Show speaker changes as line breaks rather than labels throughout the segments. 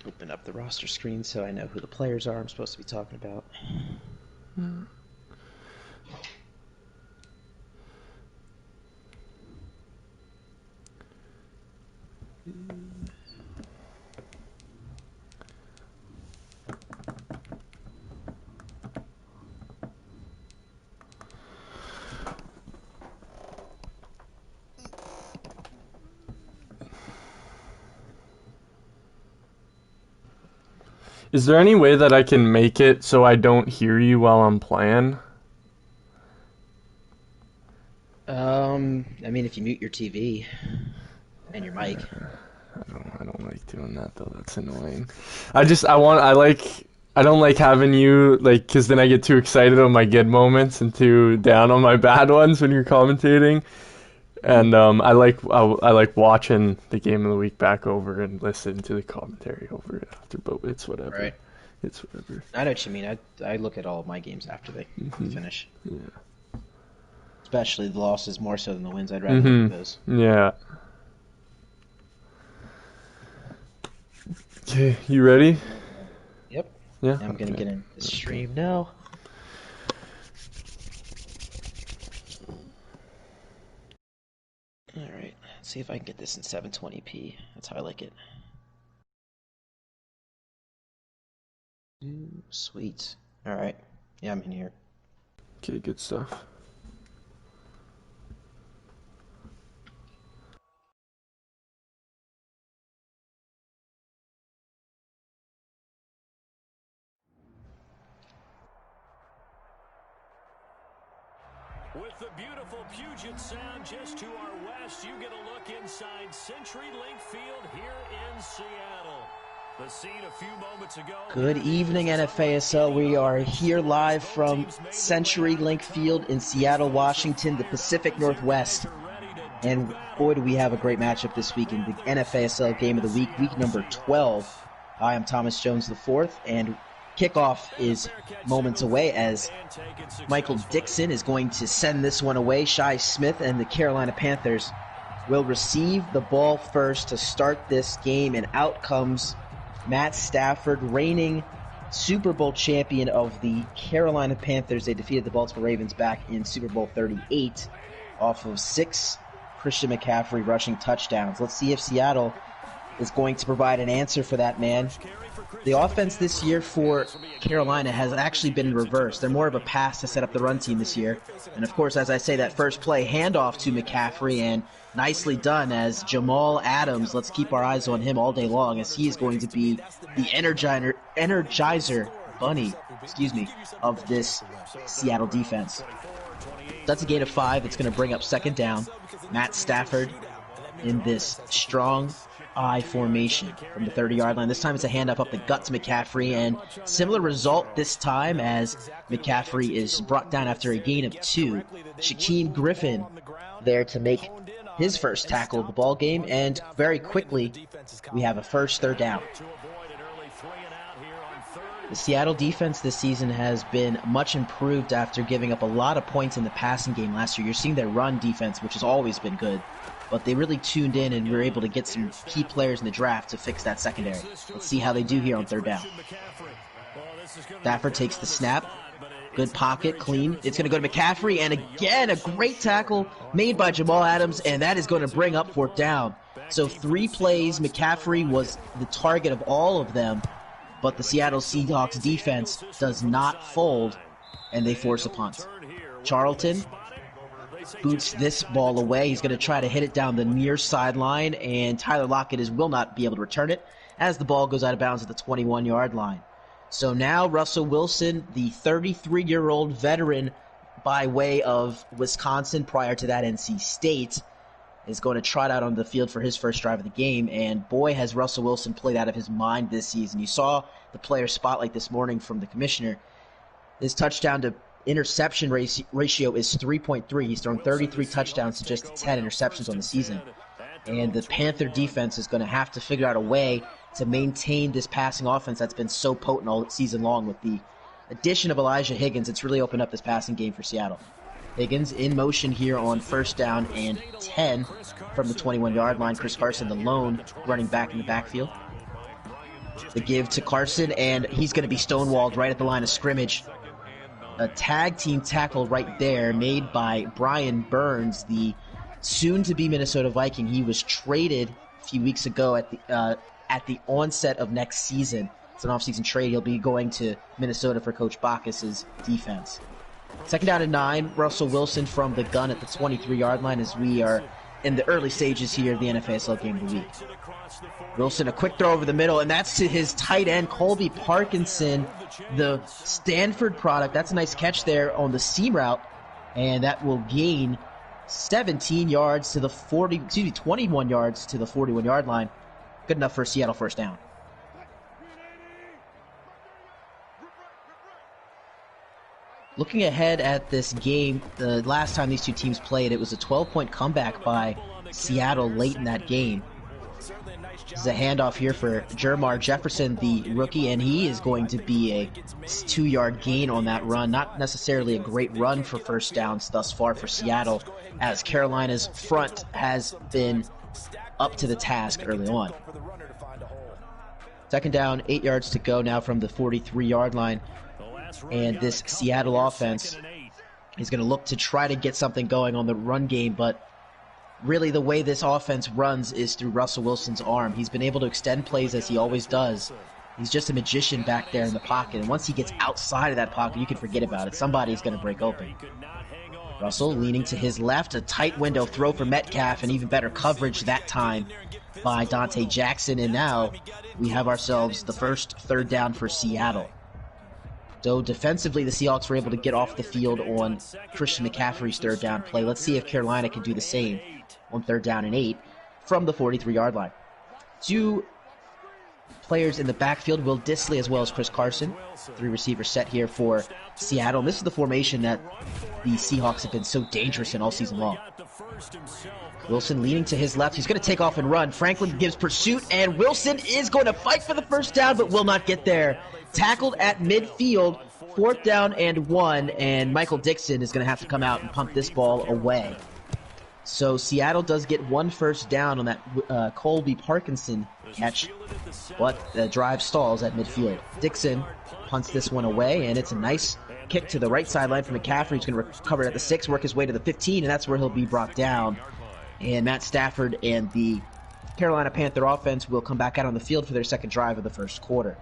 Open up the roster screen so I know who the players are I'm supposed to be talking about.
Is there any way that I can make it so I don't hear you while I'm playing?
I mean, if you mute your TV and your mic.
I don't like doing that though. That's annoying. I don't like having you, like, because then I get too excited on my good moments and too down on my bad ones when you're commentating. And I like watching the game of the week back over and listen to the commentary over it after, but it's whatever.
Right.
It's whatever.
I know what you mean. I look at all of my games after they finish.
Yeah.
Especially the losses more so than the wins. I'd rather look at those.
Yeah. Okay, you ready?
Yep.
Yeah.
I'm gonna get in the stream now. Alright, let's see if I can get this in 720p. That's how I like it. Ooh, sweet. Alright. Yeah, I'm in here.
Okay, good stuff.
With the beautiful Puget Sound just to our west, you get a look inside CenturyLink Field here in Seattle. The scene a few moments ago.
Good evening, NFASL. We are here live from CenturyLink Field in Seattle, Washington, the Pacific Northwest. And boy, do we have a great matchup this week in the NFASL Game of the Week, week number 12. I am Thomas Jones IV, and kickoff is moments away as Michael Dixon is going to send this one away. Shi Smith and the Carolina Panthers will receive the ball first to start this game, and out comes Matt Stafford, reigning Super Bowl champion of the Carolina Panthers. They defeated the Baltimore Ravens back in Super Bowl 38 off of 6 Christian McCaffrey rushing touchdowns. Let's see if Seattle is going to provide an answer for that man. The offense this year for Carolina has actually been reversed. They're more of a pass to set up the run team this year. And of course, as I say, that first play, handoff to McCaffrey, and nicely done as Jamal Adams. Let's keep our eyes on him all day long, as he is going to be the energizer bunny, of this Seattle defense. That's a gain of 5. It's going to bring up second down. Matt Stafford in this strong I formation from the 30-yard line. This time it's a handoff up the gut to McCaffrey, and similar result this time as McCaffrey is brought down after a gain of 2. Shaquem Griffin there to make his first tackle of the ball game, and very quickly we have a first third down. The Seattle defense this season has been much improved after giving up a lot of points in the passing game last year. You're seeing their run defense, which has always been good, but they really tuned in and were able to get some key players in the draft to fix that secondary. Let's see how they do here on third down. Stafford takes the snap. Good pocket, clean. It's going to go to McCaffrey, and again, a great tackle made by Jamal Adams, and that is going to bring up fourth down. So 3 plays, McCaffrey was the target of all of them, but the Seattle Seahawks defense does not fold, and they force a punt. Charlton boots this ball away. He's going to try to hit it down the near sideline, and Tyler Lockett will not be able to return it as the ball goes out of bounds at the 21-yard line. So now Russell Wilson, the 33-year-old veteran by way of Wisconsin, prior to that NC State, is going to trot out on the field for his first drive of the game, and boy, has Russell Wilson played out of his mind this season. You saw the player spotlight this morning from the commissioner. His touchdown to interception ratio is 3.3. He's thrown 33 touchdowns to just 10 interceptions on the season. And the Panther defense is going to have to figure out a way to maintain this passing offense that's been so potent all season long. With the addition of Elijah Higgins, it's really opened up this passing game for Seattle. Higgins in motion here on first down and 10 from the 21-yard line. Chris Carson, the lone running back in the backfield. The give to Carson, and he's going to be stonewalled right at the line of scrimmage. A tag team tackle right there made by Brian Burns, the soon-to-be Minnesota Viking. He was traded a few weeks ago at the onset of next season. It's an off-season trade. He'll be going to Minnesota for Coach Bacchus's defense. 2nd down and 9. Russell Wilson from the gun at the 23-yard line as we are in the early stages here of the NFASL Game of the Week. Wilson, a quick throw over the middle, and that's to his tight end, Colby Parkinson, the Stanford product. That's a nice catch there on the seam route, and that will gain 21 yards to the 41-yard line. Good enough for a Seattle first down. Looking ahead at this game, the last time these two teams played, it was a 12-point comeback by Seattle late in that game. This is a handoff here for Jermar Jefferson, the rookie, and he is going to be a 2-yard gain on that run. Not necessarily a great run for first downs thus far for Seattle, as Carolina's front has been up to the task early on. 2nd down, 8 yards to go now from the 43-yard line. And this Seattle offense is going to look to try to get something going on the run game, but really the way this offense runs is through Russell Wilson's arm. He's been able to extend plays as he always does. He's just a magician back there in the pocket, and once he gets outside of that pocket, you can forget about it. Somebody's going to break open. Russell leaning to his left, a tight window throw for Metcalf, and even better coverage that time by Dante Jackson, and now we have ourselves the first 3rd down for Seattle. So defensively, the Seahawks were able to get off the field on Christian McCaffrey's 3rd down play. Let's see if Carolina can do the same on 3rd down and 8 from the 43-yard line. 2 players in the backfield, Will Dissly as well as Chris Carson. 3 receivers set here for Seattle. And this is the formation that the Seahawks have been so dangerous in all season long. Wilson leaning to his left. He's going to take off and run. Franklin gives pursuit, and Wilson is going to fight for the first down, but will not get there. Tackled at midfield, 4th down and 1, and Michael Dixon is going to have to come out and pump this ball away. So Seattle does get 1 first down on that Colby Parkinson catch, but the drive stalls at midfield. Dixon punts this one away, and it's a nice kick to the right sideline for McCaffrey. He's going to recover at the 6, work his way to the 15, and that's where he'll be brought down. And Matt Stafford and the Carolina Panther offense will come back out on the field for their 2nd drive of the first quarter.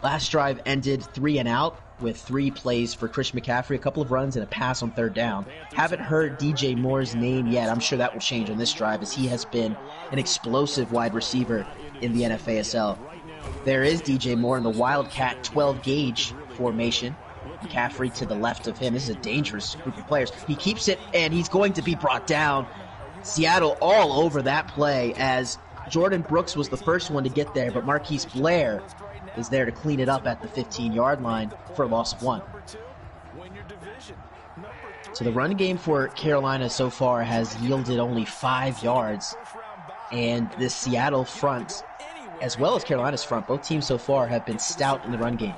Last drive ended 3 and out with 3 plays for Christian McCaffrey, a couple of runs and a pass on 3rd down. Haven't heard DJ Moore's name yet. I'm sure that will change on this drive as he has been an explosive wide receiver in the NFASL. There is DJ Moore in the Wildcat 12-gauge formation. McCaffrey to the left of him. This is a dangerous group of players. He keeps it, and he's going to be brought down. Seattle all over that play as Jordan Brooks was the first one to get there, but Marquise Blair is there to clean it up at the 15-yard line for a loss of 1. So the run game for Carolina so far has yielded only 5 yards, and this Seattle front, as well as Carolina's front, both teams so far have been stout in the run game.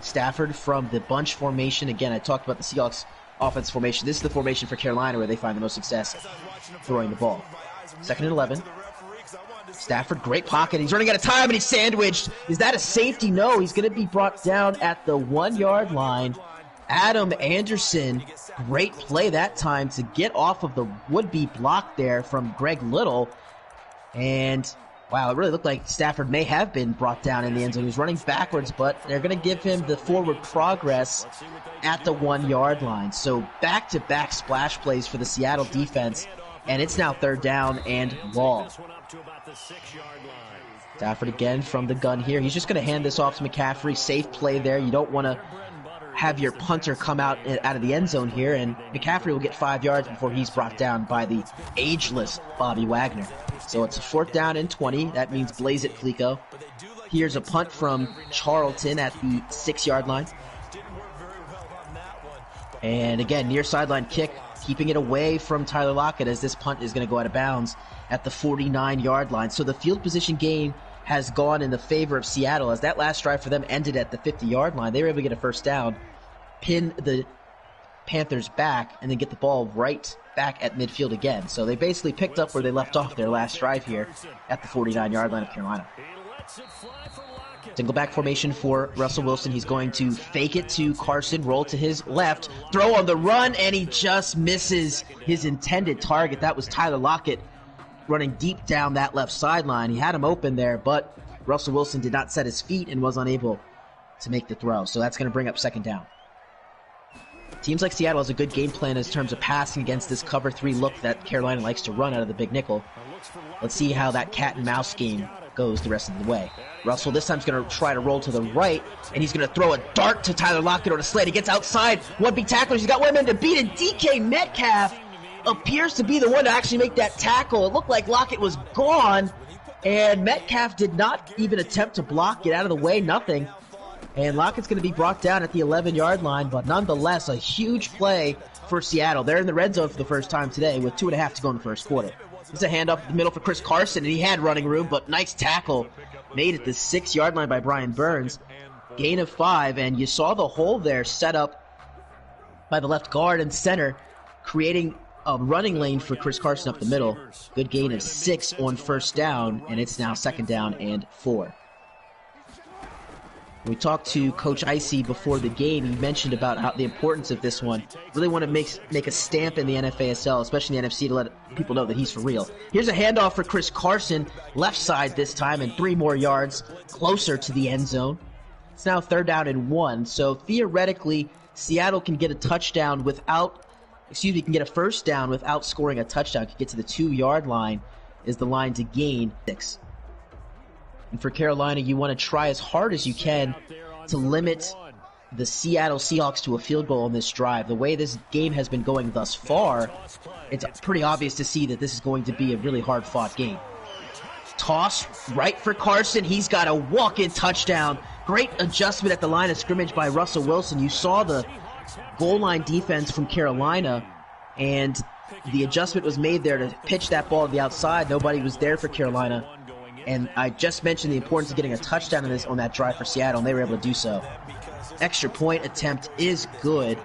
Stafford from the bunch formation. Again, I talked about the Seahawks offense formation. This is the formation for Carolina where they find the most success throwing the ball. 2nd and 11. Stafford, great pocket. He's running out of time, and he's sandwiched. Is that a safety? No, he's going to be brought down at the 1-yard line. Adam Anderson, great play that time to get off of the would-be block there from Greg Little. And, wow, it really looked like Stafford may have been brought down in the end zone. He was running backwards, but they're going to give him the forward progress at the 1-yard line. So back-to-back splash plays for the Seattle defense, and it's now 3rd down and long. Stafford again from the gun here. He's just going to hand this off to McCaffrey. Safe play there. You don't want to have your punter come out of the end zone here, and McCaffrey will get 5 yards before he's brought down by the ageless Bobby Wagner. So it's a 4th down and 20. That means blaze it, Fleco. Here's a punt from Charlton at the 6-yard line. And again, near sideline kick, keeping it away from Tyler Lockett as this punt is going to go out of bounds at the 49-yard line. So the field position game has gone in the favor of Seattle as that last drive for them ended at the 50-yard line. They were able to get a first down, pin the Panthers back, and then get the ball right back at midfield again. So they basically picked up where they left off their last drive here at the 49-yard line of Carolina. Single back formation for Russell Wilson. He's going to fake it to Carson, roll to his left, throw on the run, and he just misses his intended target. That was Tyler Lockett running deep down that left sideline. He had him open there, but Russell Wilson did not set his feet and was unable to make the throw. So that's going to bring up second down. Teams like Seattle has a good game plan in terms of passing against this cover 3 look that Carolina likes to run out of the big nickel. Let's see how that cat and mouse game goes the rest of the way. Russell this time is going to try to roll to the right, and he's going to throw a dart to Tyler Lockett on a slant. He gets outside. One big tackler. He's got one man to beat, and DK Metcalf appears to be the one to actually make that tackle. It looked like Lockett was gone, and Metcalf did not even attempt to block, get out of the way, nothing. And Lockett's going to be brought down at the 11-yard line, but nonetheless, a huge play for Seattle. They're in the red zone for the first time today with 2.5 to go in the first quarter. It's a handoff in the middle for Chris Carson, and he had running room, but nice tackle made at the 6-yard line by Brian Burns. Gain of 5, and you saw the hole there set up by the left guard and center, creating a running lane for Chris Carson up the middle. Good gain of 6 on first down, and it's now second down and 4. We talked to Coach Icy before the game. He mentioned about how the importance of this one. Really want to make a stamp in the NFASL, especially in the NFC, to let people know that he's for real. Here's a handoff for Chris Carson, left side this time, and 3 more yards closer to the end zone. It's now third down and 1, so theoretically, Seattle can get a touchdown can get a first down without scoring a touchdown. Can get to the 2-yard line is the line to gain 6. And for Carolina, you want to try as hard as you can to limit the Seattle Seahawks to a field goal on this drive. The way this game has been going thus far, it's pretty obvious to see that this is going to be a really hard-fought game. Toss right for Carson. He's got a walk-in touchdown. Great adjustment at the line of scrimmage by Russell Wilson. You saw the goal line defense from Carolina, and the adjustment was made there to pitch that ball to the outside. Nobody was there for Carolina. And I just mentioned the importance of getting a touchdown on that drive for Seattle, and they were able to do so. Extra point attempt is good.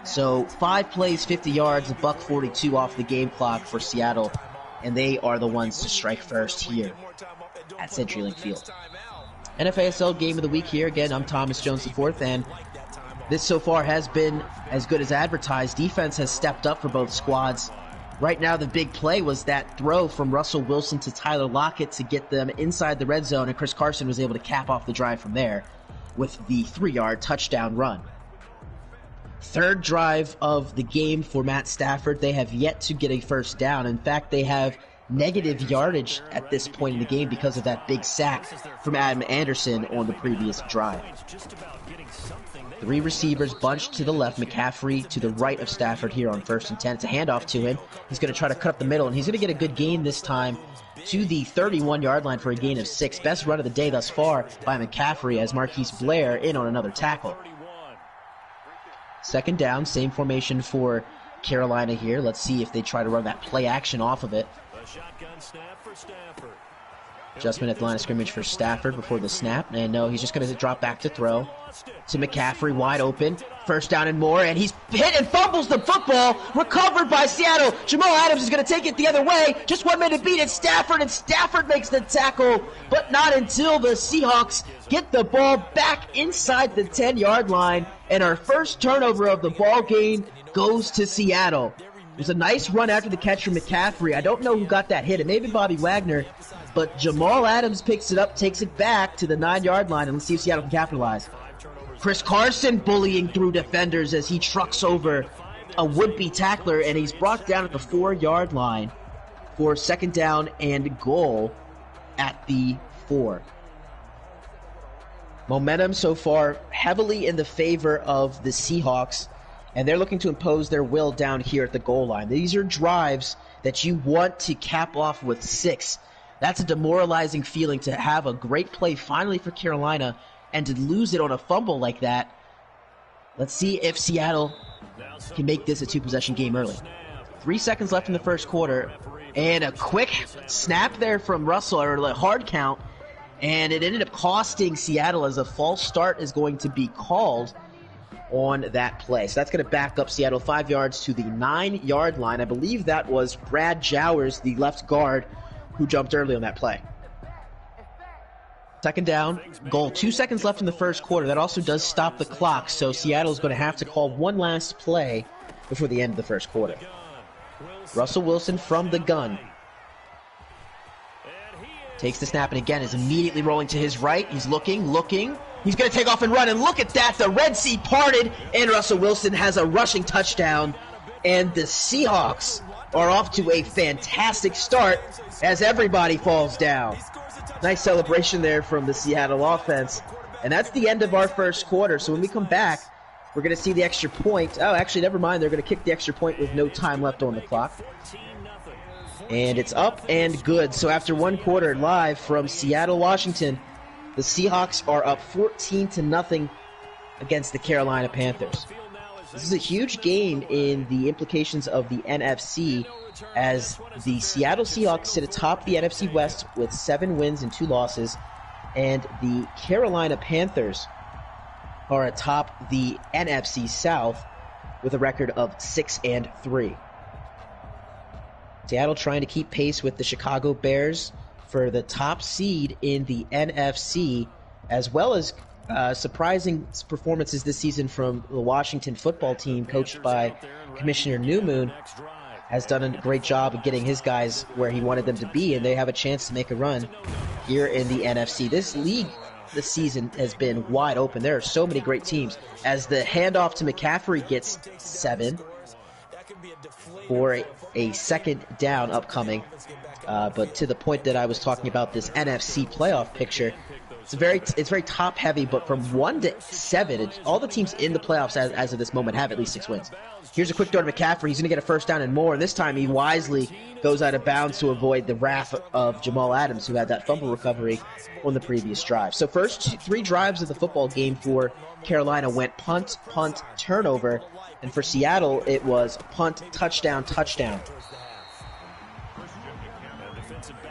So 5 plays, 50 yards, $142 off the game clock for Seattle, and they are the ones to strike first here at CenturyLink Field. NFASL Game of the Week here. Again, I'm Thomas Jones IV, and this so far has been as good as advertised. Defense has stepped up for both squads. Right now, the big play was that throw from Russell Wilson to Tyler Lockett to get them inside the red zone, and Chris Carson was able to cap off the drive from there with the 3-yard touchdown run. Third drive of the game for Matt Stafford. They have yet to get a first down. In fact, they have negative yardage at this point in the game because of that big sack from Adam Anderson on the previous drive. 3 receivers bunched to the left, McCaffrey to the right of Stafford here on 1st and 10. It's a handoff to him. He's going to try to cut up the middle, and he's going to get a good gain this time to the 31-yard line for a gain of 6. Best run of the day thus far by McCaffrey as Marquise Blair in on another tackle. Second down, same formation for Carolina here. Let's see if they try to run that play action off of it. Adjustment at the line of scrimmage for Stafford before the snap. And no, he's just going to drop back to throw to McCaffrey, wide open. First down and more, and he's hit and fumbles the football. Recovered by Seattle. Jamal Adams is going to take it the other way. Just 1 minute to beat it. Stafford, and Stafford makes the tackle, but not until the Seahawks get the ball back inside the 10-yard line. And our first turnover of the ball game goes to Seattle. It was a nice run after the catch from McCaffrey. I don't know who got that hit. It may have been Bobby Wagner. But Jamal Adams picks it up, takes it back to the 9-yard line, and let's see if Seattle can capitalize. Chris Carson bullying through defenders as he trucks over a would-be tackler, and he's brought down at the 4-yard line for second down and goal at the 4. Momentum so far heavily in the favor of the Seahawks, and they're looking to impose their will down here at the goal line. These are drives that you want to cap off with 6. That's a demoralizing feeling to have a great play finally for Carolina and to lose it on a fumble like that. Let's see if Seattle can make this a 2-possession game early. 3 seconds left in the first quarter, and a quick snap there from Russell, or a hard count, and it ended up costing Seattle as a false start is going to be called on that play. So that's going to back up Seattle 5 yards to the 9-yard line. I believe that was Brad Jowers, the left guard, who jumped early on that play. Second down, goal. 2 seconds left in the first quarter. That also does stop the clock, so Seattle's going to have to call one last play before the end of the first quarter. Russell Wilson from the gun. Takes the snap and again is immediately rolling to his right. He's looking. He's going to take off and run, and look at that. The Red Sea parted, and Russell Wilson has a rushing touchdown. And the Seahawks are off to a fantastic start as everybody falls down. Nice celebration there from the Seattle offense. And that's the end of our first quarter. So when we come back, we're going to see the extra point. Oh, actually, never mind. They're going to kick the extra point with no time left on the clock. And it's up and good. So after one quarter, live from Seattle, Washington, the Seahawks are up 14-0 against the Carolina Panthers. This is a huge game in the implications of the NFC, as the Seattle Seahawks sit atop the NFC West with 7 wins and 2 losses, and the Carolina Panthers are atop the NFC South with a record of 6-3. Seattle trying to keep pace with the Chicago Bears for the top seed in the NFC, as well as surprising performances this season from the Washington football team, coached by Commissioner Newmoon, has done a great job of getting his guys where he wanted them to be, and they have a chance to make a run here in the NFC. This league this season has been wide open. There are so many great teams. As the handoff to McCaffrey gets 7 for a second down upcoming. But to the point that I was talking about, this NFC playoff picture, it's very top heavy, but from 1 to 7, all the teams in the playoffs as of this moment have at least 6 wins. Here's a quick throw to McCaffrey. He's going to get a first down and more, and this time he wisely goes out of bounds to avoid the wrath of Jamal Adams, who had that fumble recovery on the previous drive. So first 3 drives of the football game for Carolina went punt, turnover, and for Seattle it was punt, touchdown.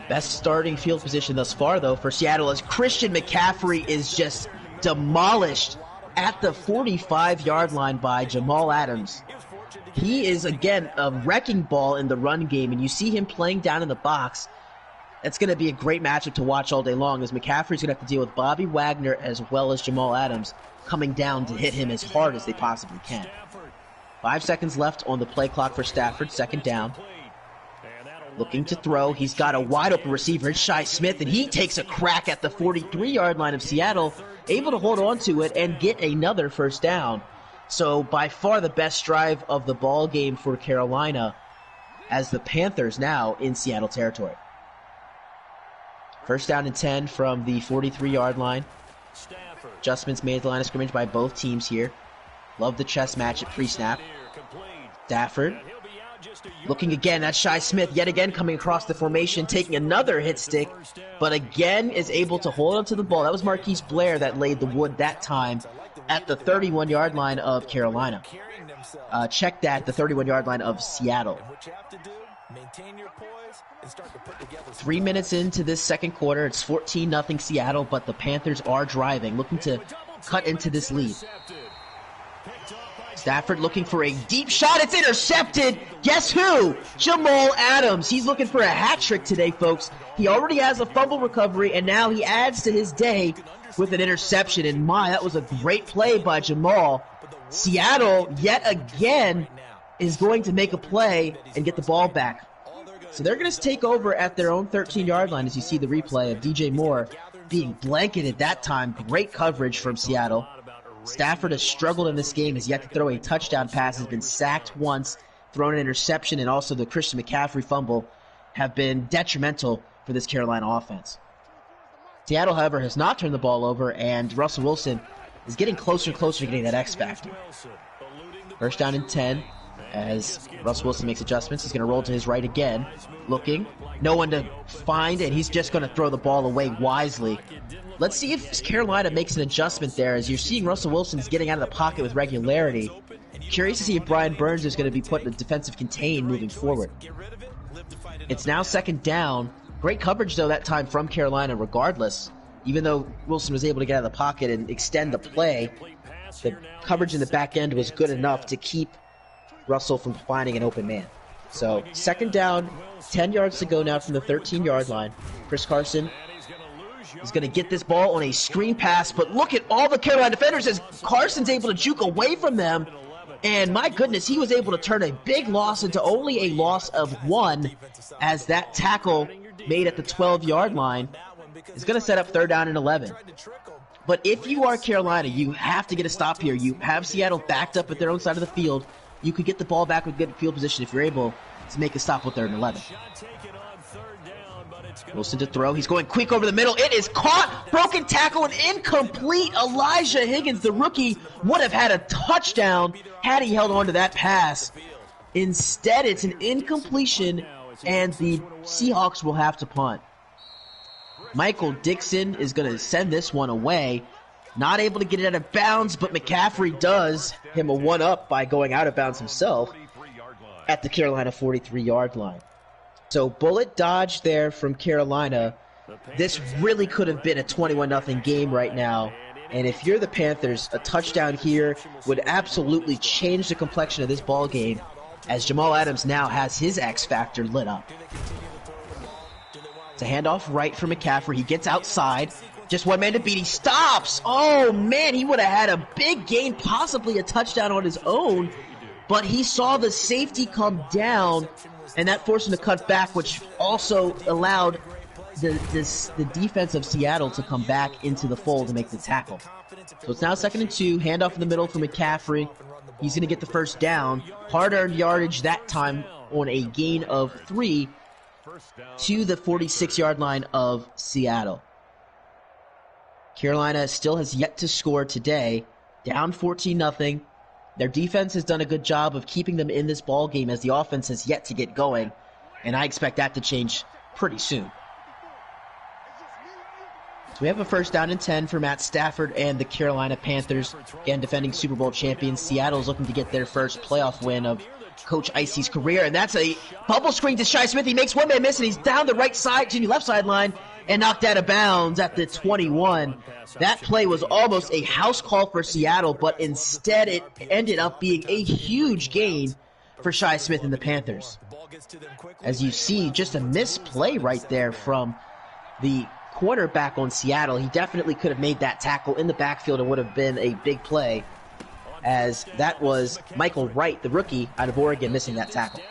Best starting field position thus far, though, for Seattle, as Christian McCaffrey is just demolished at the 45-yard line by Jamal Adams. He is, again, a wrecking ball in the run game, and you see him playing down in the box. That's going to be a great matchup to watch all day long, as McCaffrey's going to have to deal with Bobby Wagner as well as Jamal Adams coming down to hit him as hard as they possibly can. 5 seconds left on the play clock for Stafford, second down. Looking to throw. He's got a wide-open receiver. It's Shi Smith, and he takes a crack at the 43-yard line of Seattle, able to hold on to it and get another first down. So by far the best drive of the ball game for Carolina, as the Panthers now in Seattle territory. First down and 10 from the 43-yard line. Adjustments made at the line of scrimmage by both teams here. Love the chess match at pre-snap. Stafford looking again. That's Shi Smith yet again coming across the formation, taking another hit stick, but again is able to hold on to the ball. That was Marquise Blair that laid the wood that time at the 31-yard line of Carolina. Check that, the 31-yard line of Seattle. 3 minutes into this second quarter, it's 14-0 Seattle, but the Panthers are driving, looking to cut into this lead. Stafford looking for a deep shot. It's intercepted. Guess who? Jamal Adams. He's looking for a hat trick today, folks. He already has a fumble recovery, and now he adds to his day with an interception. And my, that was a great play by Jamal. Seattle, yet again, is going to make a play and get the ball back. So they're going to take over at their own 13-yard line, as you see the replay of DJ Moore being blanketed that time. Great coverage from Seattle. Stafford has struggled in this game, has yet to throw a touchdown pass, has been sacked once, thrown an interception, and also the Christian McCaffrey fumble have been detrimental for this Carolina offense. Seattle, however, has not turned the ball over, and Russell Wilson is getting closer and closer to getting that X factor. First down and 10 as Russell Wilson makes adjustments. He's going to roll to his right again, looking. No one to find, and he's just going to throw the ball away wisely. Let's see if Carolina makes an adjustment there, as you're seeing Russell Wilson's getting out of the pocket with regularity. Curious to see if Brian Burns is going to be put in a defensive contain moving forward. It's now second down. Great coverage, though, that time from Carolina regardless. Even though Wilson was able to get out of the pocket and extend the play, the coverage in the back end was good enough to keep Russell from finding an open man. So second down, 10 yards to go now from the 13-yard line. Chris Carson is going to get this ball on a screen pass, but look at all the Carolina defenders as Carson's able to juke away from them. And my goodness, he was able to turn a big loss into only a loss of 1, as that tackle made at the 12-yard line is going to set up 3rd down and 11. But if you are Carolina, you have to get a stop here. You have Seattle backed up at their own side of the field. You could get the ball back with good field position if you're able to make a stop with 3rd and 11. Wilson to throw. He's going quick over the middle. It is caught. Broken tackle and incomplete. Elijah Higgins, the rookie, would have had a touchdown had he held on to that pass. Instead, it's an incompletion, and the Seahawks will have to punt. Michael Dixon is going to send this one away. Not able to get it out of bounds, but McCaffrey does him a one-up by going out of bounds himself at the Carolina 43-yard line. So bullet dodge there from Carolina. This really could have been a 21-0 game right now. And if you're the Panthers, a touchdown here would absolutely change the complexion of this ball game, as Jamal Adams now has his X factor lit up. It's a handoff right for McCaffrey. He gets outside. Just one man to beat. He stops. Oh, man, he would have had a big gain, possibly a touchdown on his own. But he saw the safety come down, and that forced him to cut back, which also allowed the defense of Seattle to come back into the fold to make the tackle. So it's now 2nd and 2. Handoff in the middle for McCaffrey. He's going to get the first down. Hard-earned yardage that time on a gain of 3 to the 46-yard line of Seattle. Carolina still has yet to score today. Down 14-0. Their defense has done a good job of keeping them in this ball game as the offense has yet to get going, and I expect that to change pretty soon. So we have a 1st down and 10 for Matt Stafford and the Carolina Panthers, again defending Super Bowl champions. Seattle's looking to get their first playoff win of Coach Icy's career, and that's a bubble screen to Shi Smith. He makes one man miss, and he's down the left sideline and knocked out of bounds at the 21. That play was almost a house call for Seattle, but instead it ended up being a huge gain for Shi Smith and the Panthers. As you see, just a misplay right there from the quarterback on Seattle. He definitely could have made that tackle in the backfield and would have been a big play, as that was Michael Wright, the rookie out of Oregon, missing that tackle.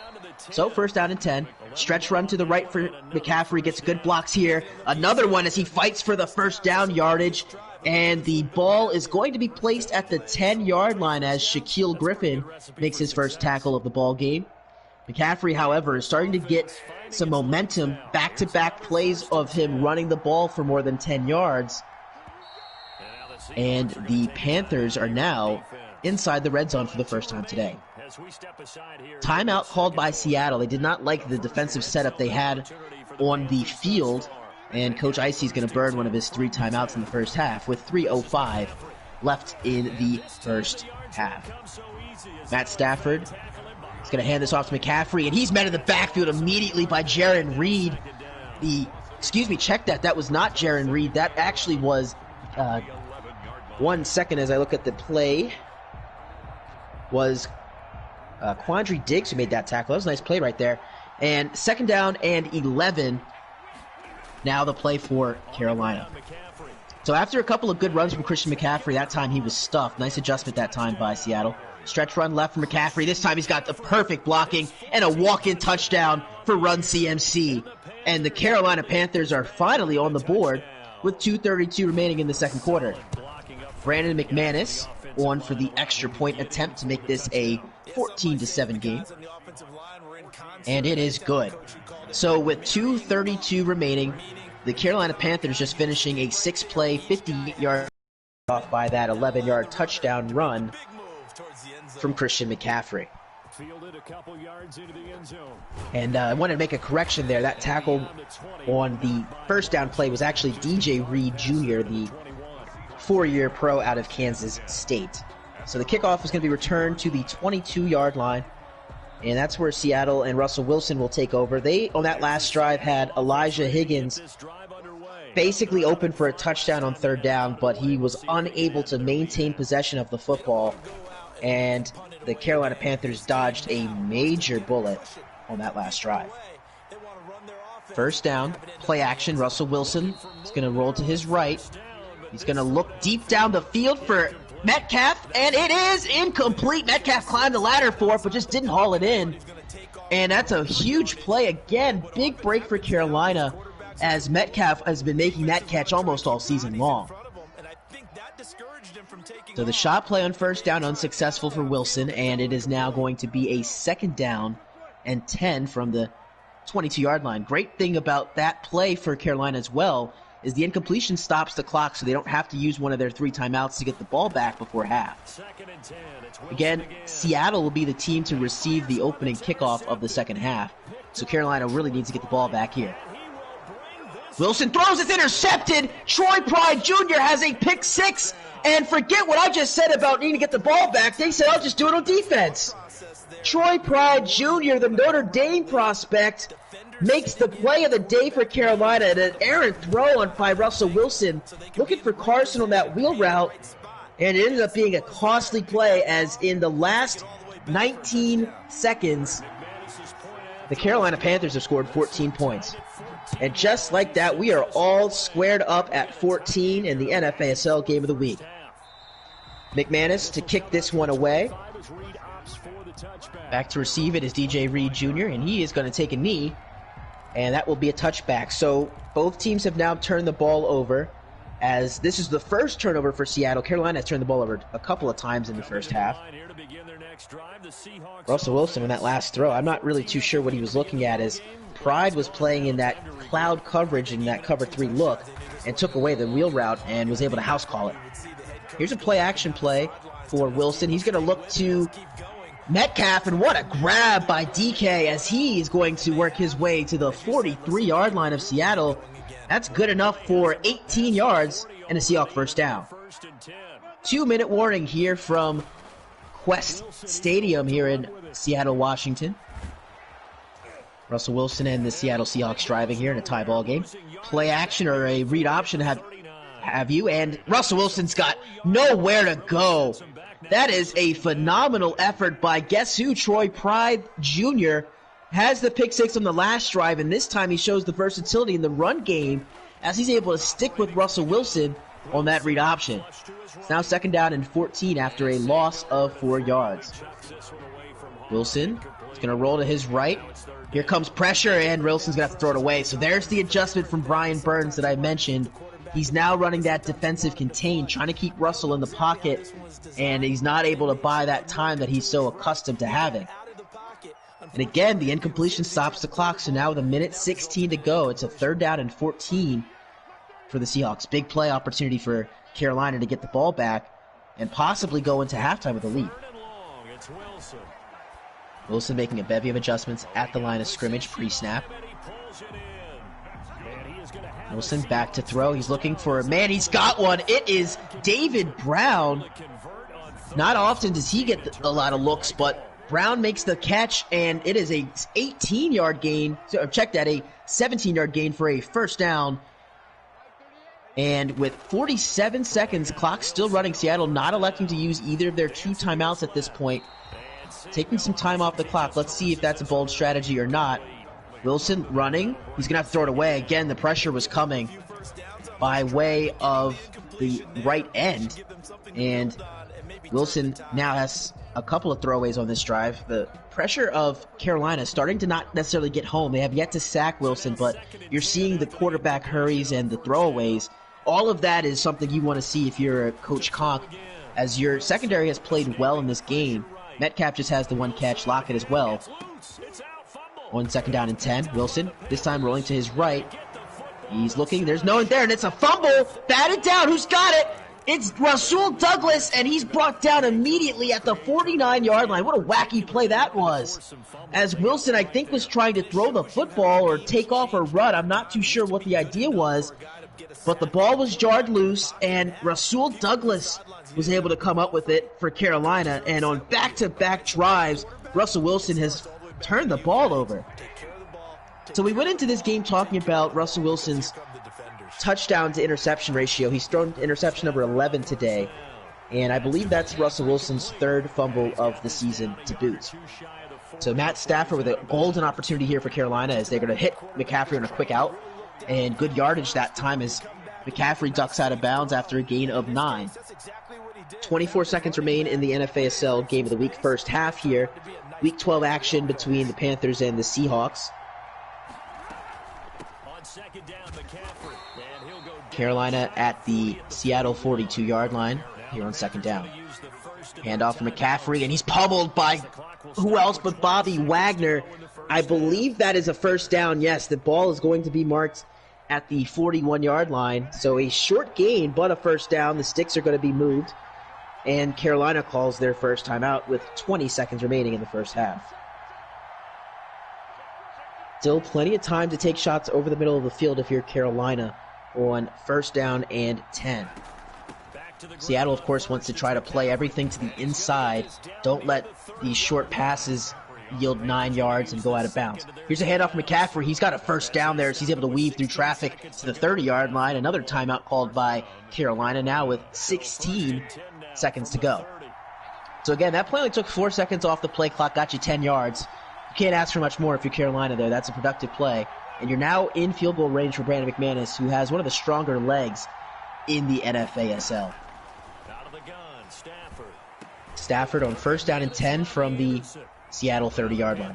So 1st down and 10. Stretch run to the right for McCaffrey. Gets good blocks here. Another one as he fights for the 1st down yardage. And the ball is going to be placed at the 10-yard line as Shaquille Griffin makes his first tackle of the ball game. McCaffrey, however, is starting to get some momentum. Back-to-back plays of him running the ball for more than 10 yards. And the Panthers are now inside the red zone for the first time today. Timeout called by Seattle. They did not like the defensive setup they had on the field, and Coach Icy is going to burn one of his 3 timeouts in the first half with 3:05 left in the first half. Matt Stafford is going to hand this off to McCaffrey, and he's met in the backfield immediately by Jaron Reed. Check that. That was not Jaron Reed. That actually was, 1 second as I look at the play, was Quandre Diggs who made that tackle. That was a nice play right there. And 2nd down and 11. Now the play for Carolina. So after a couple of good runs from Christian McCaffrey, that time he was stuffed. Nice adjustment that time by Seattle. Stretch run left for McCaffrey. This time he's got the perfect blocking and a walk-in touchdown for Run CMC. And the Carolina Panthers are finally on the board with 2:32 remaining in the second quarter. Brandon McManus on for the extra point attempt to make this a 14-7 game. And it is good. So with 2:32 remaining, the Carolina Panthers just finishing a 6-play, 58-yard off by that 11-yard touchdown run from Christian McCaffrey. And I wanted to make a correction there. That tackle on the 1st down play was actually DJ Reed Jr., the 4-year pro out of Kansas State. So the kickoff is going to be returned to the 22-yard line, and that's where Seattle and Russell Wilson will take over. They, on that last drive, had Elijah Higgins basically open for a touchdown on 3rd down, but he was unable to maintain possession of the football, and the Carolina Panthers dodged a major bullet on that last drive. First down, play action. Russell Wilson is going to roll to his right. He's going to look deep down the field for Metcalf, and it is incomplete. Metcalf climbed the ladder for it, but just didn't haul it in. And that's a huge play. Again, big break for Carolina, as Metcalf has been making that catch almost all season long. So the shot play on first down unsuccessful for Wilson, and it is now going to be a second down and 10 from the 22-yard line. Great thing about that play for Carolina as well is the incompletion stops the clock, so they don't have to use one of their 3 timeouts to get the ball back before half. Again, Seattle will be the team to receive the opening kickoff of the second half, so Carolina really needs to get the ball back here. Wilson throws, it's intercepted. Troy Pride Jr. has a pick 6, and forget what I just said about needing to get the ball back. They said, I'll just do it on defense. Troy Pride Jr., the Notre Dame prospect, makes the play of the day for Carolina, and an errant throw by Russell Wilson, looking for Carson on that wheel route, and it ended up being a costly play, as in the last 19 seconds, the Carolina Panthers have scored 14 points. And just like that, we are all squared up at 14 in the NFASL Game of the Week. McManus to kick this one away. Back to receive it is DJ Reed Jr., and he is going to take a knee, and that will be a touchback. So both teams have now turned the ball over, as this is the first turnover for Seattle. Carolina has turned the ball over a couple of times in the first half. Russell Wilson on that last throw, I'm not really too sure what he was looking at, as Pride was playing in that cloud coverage in that cover 3 look and took away the wheel route and was able to house call it. Here's a play action play for Wilson. He's going to look to Metcalf, and what a grab by DK, as he is going to work his way to the 43-yard line of Seattle. That's good enough for 18 yards and a Seahawk first down. 2-minute warning here from Quest Stadium here in Seattle, Washington. Russell Wilson and the Seattle Seahawks driving here in a tie ball game. Play action or a read option have you, and Russell Wilson's got nowhere to go. That is a phenomenal effort by guess who? Troy Pride Jr. has the pick 6 on the last drive, and this time he shows the versatility in the run game as he's able to stick with Russell Wilson on that read option. It's now second down and 14 after a loss of 4 yards. Wilson is going to roll to his right. Here comes pressure, and Wilson's going to have to throw it away. So there's the adjustment from Brian Burns that I mentioned. He's now running that defensive contain, trying to keep Russell in the pocket, and he's not able to buy that time that he's so accustomed to having. And again, the incompletion stops the clock, so now with 1:16 to go, it's a third down and 14 for the Seahawks. Big play opportunity for Carolina to get the ball back and possibly go into halftime with a lead. Wilson making a bevy of adjustments at the line of scrimmage pre-snap. Wilson back to throw. He's looking for a man. He's got one. It is David Brown. Not often does he get a lot of looks, but Brown makes the catch, and it is a 18-yard gain. So check that, a 17-yard gain for a first down. And with 47 seconds, clock still running, Seattle not electing to use either of their 2 timeouts at this point. Taking some time off the clock. Let's see if that's a bold strategy or not. Wilson running. He's going to have to throw it away. Again, the pressure was coming by way of the right end. And Wilson now has a couple of throwaways on this drive. The pressure of Carolina is starting to not necessarily get home. They have yet to sack Wilson, but you're seeing the quarterback hurries and the throwaways. All of that is something you want to see if you're a Coach Conk, as your secondary has played well in this game. Metcalf just has the 1 catch. Lockett as well. 1 second down and 10. Wilson, this time rolling to his right. He's looking. There's no one there, and it's a fumble. Batted down. Who's got it? It's Rasul Douglas, and he's brought down immediately at the 49-yard line. What a wacky play that was. As Wilson, I think, was trying to throw the football or take off or run. I'm not too sure what the idea was. But the ball was jarred loose, and Rasul Douglas was able to come up with it for Carolina. And on back-to-back drives, Russell Wilson has turned the ball over. So we went into this game talking about Russell Wilson's touchdown to interception ratio. He's thrown interception number 11 today, and I believe that's Russell Wilson's 3rd fumble of the season to boot. So Matt Stafford with a golden opportunity here for Carolina as they're going to hit McCaffrey on a quick out. And good yardage that time as McCaffrey ducks out of bounds after a gain of 9. 24 seconds remain in the NFASL Game of the Week first half here. Week 12 action between the Panthers and the Seahawks. Carolina at the Seattle 42-yard line here on second down. Handoff for McCaffrey, and he's pummeled by who else but Bobby Wagner. I believe that is a first down. Yes, the ball is going to be marked at the 41-yard line. So a short gain, but a first down. The sticks are going to be moved. And Carolina calls their first timeout with 20 seconds remaining in the first half. Still plenty of time to take shots over the middle of the field if you're Carolina on first down and 10. Seattle, of course, wants to try to play everything to the inside. Don't let these short passes yield 9 yards and go out of bounds. Here's a handoff from McCaffrey. He's got a first down there as he's able to weave through traffic to the 30-yard line. Another timeout called by Carolina now with 16 seconds to go. So again, that play only took 4 seconds off the play clock, got you 10 yards. You can't ask for much more if you're Carolina there. That's a productive play. And you're now in field goal range for Brandon McManus, who has one of the stronger legs in the NFASL. Stafford on first down and 10 from the Seattle 30-yard line.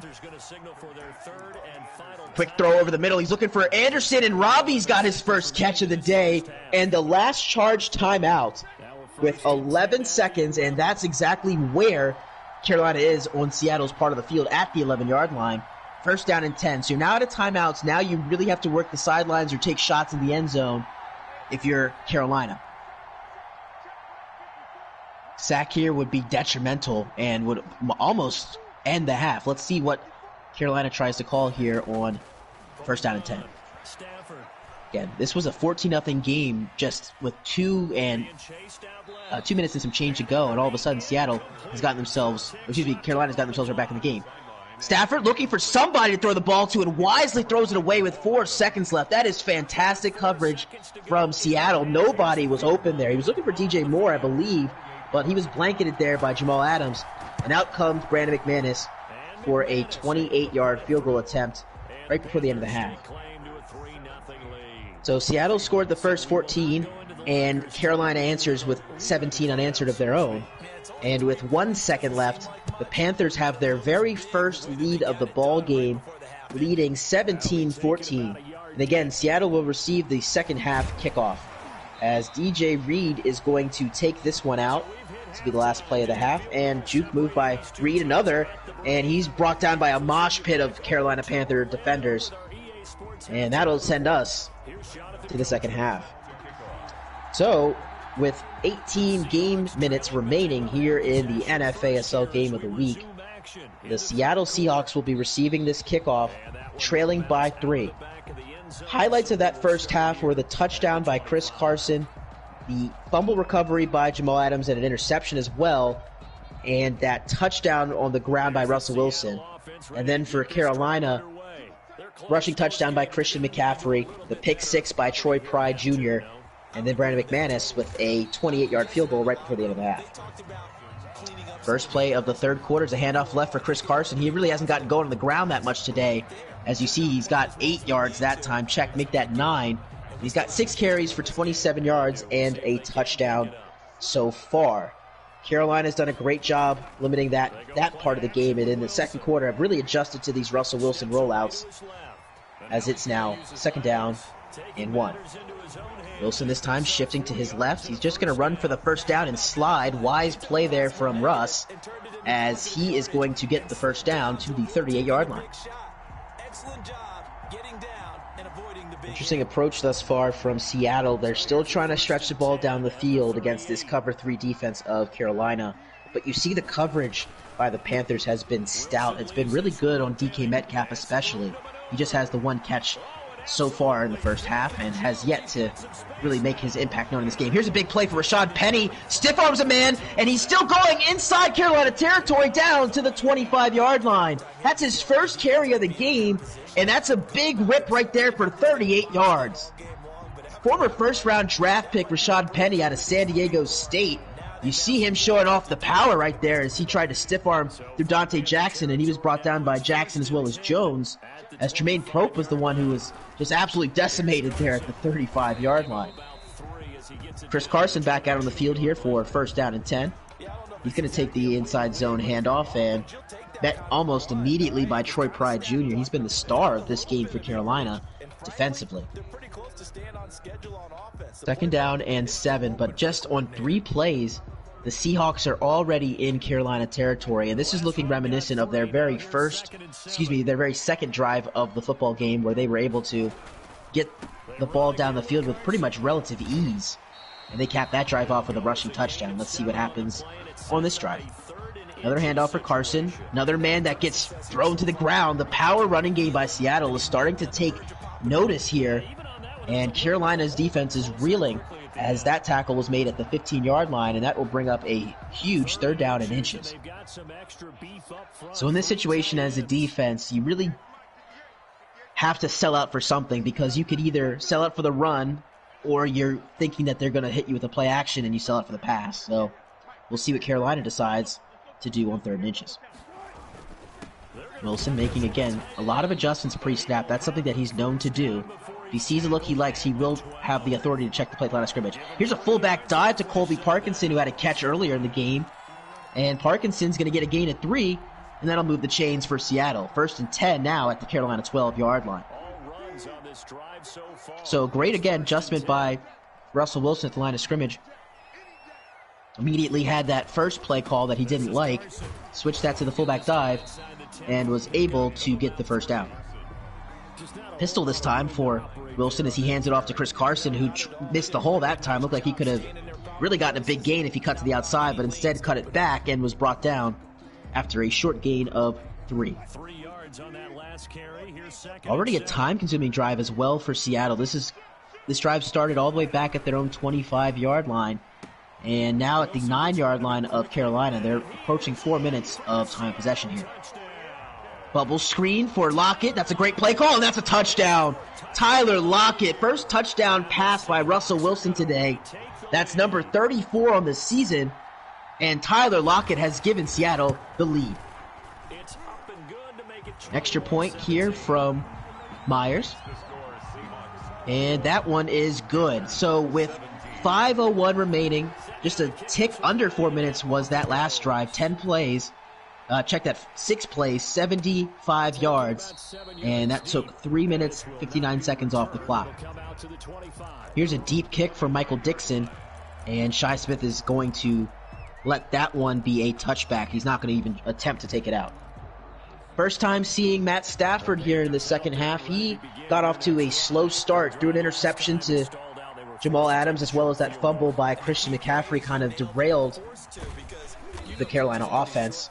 Quick throw over the middle. He's looking for Anderson, and Robbie's got his first catch of the day. And the last charge timeout with 11 seconds, and that's exactly where Carolina is on Seattle's part of the field at the 11-yard line. First down and 10. So you're now out of timeouts. Now you really have to work the sidelines or take shots in the end zone if you're Carolina. Sack here would be detrimental and would almost end the half. Let's see what Carolina tries to call here on first down and 10. Again, this was a 14-0 game just with 2 minutes and some change to go, and all of a sudden Carolina's gotten themselves right back in the game. Stafford looking for somebody to throw the ball to and wisely throws it away with 4 seconds left. That is fantastic coverage from Seattle. Nobody was open there. He was looking for DJ Moore, I believe, but he was blanketed there by Jamal Adams. And out comes Brandon McManus for a 28-yard field goal attempt right before the end of the half. So Seattle scored the first 14, and Carolina answers with 17 unanswered of their own. And with 1 second left, the Panthers have their very first lead of the ball game, leading 17-14. And again, Seattle will receive the second half kickoff as DJ Reed is going to take this one out. This will be the last play of the half. And juke move by Reed, another. And he's brought down by a mosh pit of Carolina Panther defenders. And that'll send us to the second half. So, with 18 game minutes remaining here in the NFASL Game of the Week, the Seattle Seahawks will be receiving this kickoff, trailing by 3. Highlights of that first half were the touchdown by Chris Carson, the fumble recovery by Jamal Adams, and an interception as well, and that touchdown on the ground by Russell Wilson. And then for Carolina, rushing touchdown by Christian McCaffrey, the pick 6 by Troy Pride Jr., and then Brandon McManus with a 28-yard field goal right before the end of the half. First play of the third quarter is a handoff left for Chris Carson. He really hasn't gotten going on the ground that much today. As you see, he's got 8 yards that time. Check, make that 9. He's got 6 carries for 27 yards and a touchdown so far. Carolina's done a great job limiting that part of the game, and in the second quarter have really adjusted to these Russell Wilson rollouts as it's now second down and 1. Wilson this time shifting to his left. He's just going to run for the first down and slide. Wise play there from Russ as he is going to get the first down to the 38-yard line. Interesting approach thus far from Seattle. They're still trying to stretch the ball down the field against this cover 3 defense of Carolina. But you see the coverage by the Panthers has been stout. It's been really good on DK Metcalf especially. He just has the 1 catch so far in the first half and has yet to really make his impact known in this game. Here's a big play for Rashad Penny. Stiff arms a man, and he's still going inside Carolina territory down to the 25-yard line. That's his first carry of the game, and that's a big rip right there for 38 yards. Former first-round draft pick Rashad Penny out of San Diego State, You see him showing off the power right there as he tried to stiff arm through Dante Jackson, and he was brought down by Jackson as well as Jones, as Tremaine Pope was the one who was just absolutely decimated there at the 35-yard line. Chris Carson back out on the field here for first down and 10. He's going to take the inside zone handoff, and met almost immediately by Troy Pride Jr. He's been the star of this game for Carolina defensively. Second down and 7, but just on 3 plays, the Seahawks are already in Carolina territory, and this is looking reminiscent of their very second drive of the football game, where they were able to get the ball down the field with pretty much relative ease, and they capped that drive off with a rushing touchdown. Let's see what happens on this drive. Another handoff for Carson, another man that gets thrown to the ground. The power running game by Seattle is starting to take notice here, and Carolina's defense is reeling as that tackle was made at the 15-yard line, and that will bring up a huge third down and inches. So in this situation as a defense, you really have to sell out for something, because you could either sell out for the run, or you're thinking that they're going to hit you with a play action and you sell out for the pass. So we'll see what Carolina decides to do on 3rd and inches. Wilson making, again, a lot of adjustments pre-snap. That's something that he's known to do. If he sees a look he likes, he will have the authority to check the play line of scrimmage. Here's a fullback dive to Colby Parkinson, who had a catch earlier in the game. And Parkinson's going to get a gain of 3, and that'll move the chains for Seattle. 1st and 10 now at the Carolina 12-yard line. So great, again, adjustment by Russell Wilson at the line of scrimmage. Immediately had that first play call that he didn't like, switched that to the fullback dive, and was able to get the first down. Pistol this time for Wilson as he hands it off to Chris Carson, who missed the hole that time. Looked like he could have really gotten a big gain if he cut to the outside, but instead cut it back and was brought down after a short gain of 3. Already a time-consuming drive as well for Seattle. This drive started all the way back at their own 25-yard line, and now at the 9-yard line of Carolina. They're approaching 4 minutes of time of possession here. Bubble screen for Lockett. That's a great play call, and that's a touchdown. Tyler Lockett, first touchdown pass by Russell Wilson today. That's number 34 on the season, and Tyler Lockett has given Seattle the lead. Extra point here from Myers, and that one is good. So with 5:01 remaining, just a tick under 4 minutes was that last drive. 10 plays. Check that, 6 plays, 75 yards, and that took 3 minutes, 59 seconds off the clock. Here's a deep kick from Michael Dixon, and Shi Smith is going to let that one be a touchback. He's not going to even attempt to take it out. First time seeing Matt Stafford here in the second half. He got off to a slow start, threw an interception to Jamal Adams, as well as that fumble by Christian McCaffrey kind of derailed the Carolina offense.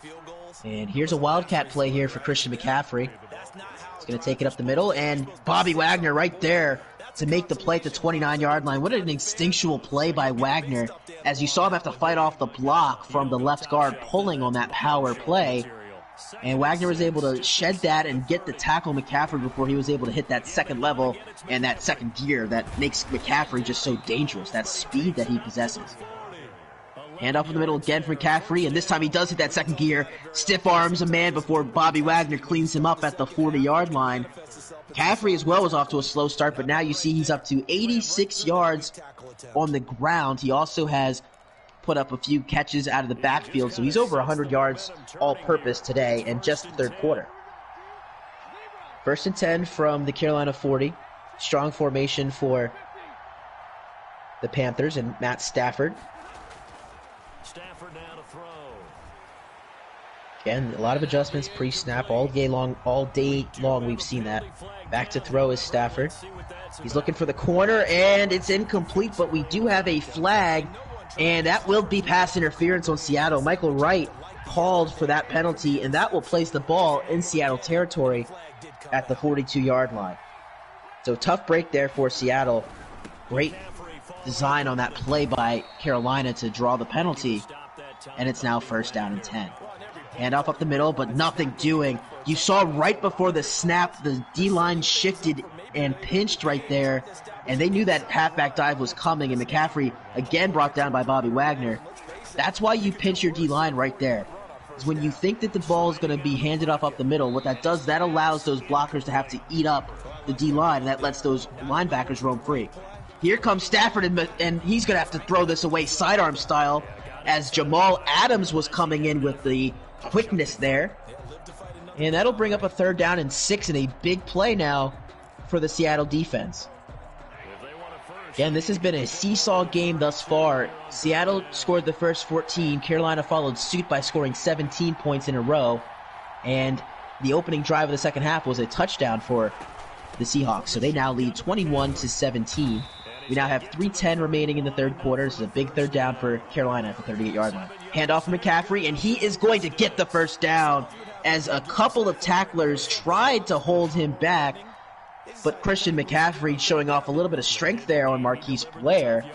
And here's a wildcat play here for Christian McCaffrey. He's going to take it up the middle, and Bobby Wagner right there to make the play at the 29-yard line. What an instinctual play by Wagner, as you saw him have to fight off the block from the left guard pulling on that power play. And Wagner was able to shed that and get the tackle McCaffrey before he was able to hit that second level and that second gear that makes McCaffrey just so dangerous, that speed that he possesses. Hand off in the middle again for McCaffrey, and this time he does hit that second gear. Stiff arms a man before Bobby Wagner cleans him up at the 40-yard line. McCaffrey as well was off to a slow start, but now you see he's up to 86 yards on the ground. He also has put up a few catches out of the backfield, so he's over 100 yards all-purpose today in just the third quarter. 1st and 10 from the Carolina 40. Strong formation for the Panthers and Matt Stafford.
Stafford now to throw.
Again, a lot of adjustments pre-snap all day long we've seen that. Back to throw is Stafford. He's looking for the corner, and it's incomplete, but we do have a flag, and that will be pass interference on Seattle. Michael Wright called for that penalty, and that will place the ball in Seattle territory at the 42-yard line. So tough break there for Seattle. Great design on that play by Carolina to draw the penalty, and it's now 1st down and 10. Handoff up the middle, but nothing doing. You saw right before the snap, the D-line shifted and pinched right there, and they knew that halfback dive was coming, and McCaffrey again brought down by Bobby Wagner. That's why you pinch your D-line right there. Is when you think that the ball is going to be handed off up the middle, what that does, that allows those blockers to have to eat up the D-line, and that lets those linebackers roam free. Here comes Stafford, and he's going to have to throw this away sidearm style, as Jamal Adams was coming in with the quickness there. And that'll bring up a 3rd down and 6, and a big play now for the Seattle defense. Again, this has been a seesaw game thus far. Seattle scored the first 14. Carolina followed suit by scoring 17 points in a row. And the opening drive of the second half was a touchdown for the Seahawks. So they now lead 21-17. We now have 3:10 remaining in the third quarter. This is a big 3rd down for Carolina at the 38-yard line. Handoff for McCaffrey, and he is going to get the first down as a couple of tacklers tried to hold him back. But Christian McCaffrey showing off a little bit of strength there on Marquise Blair.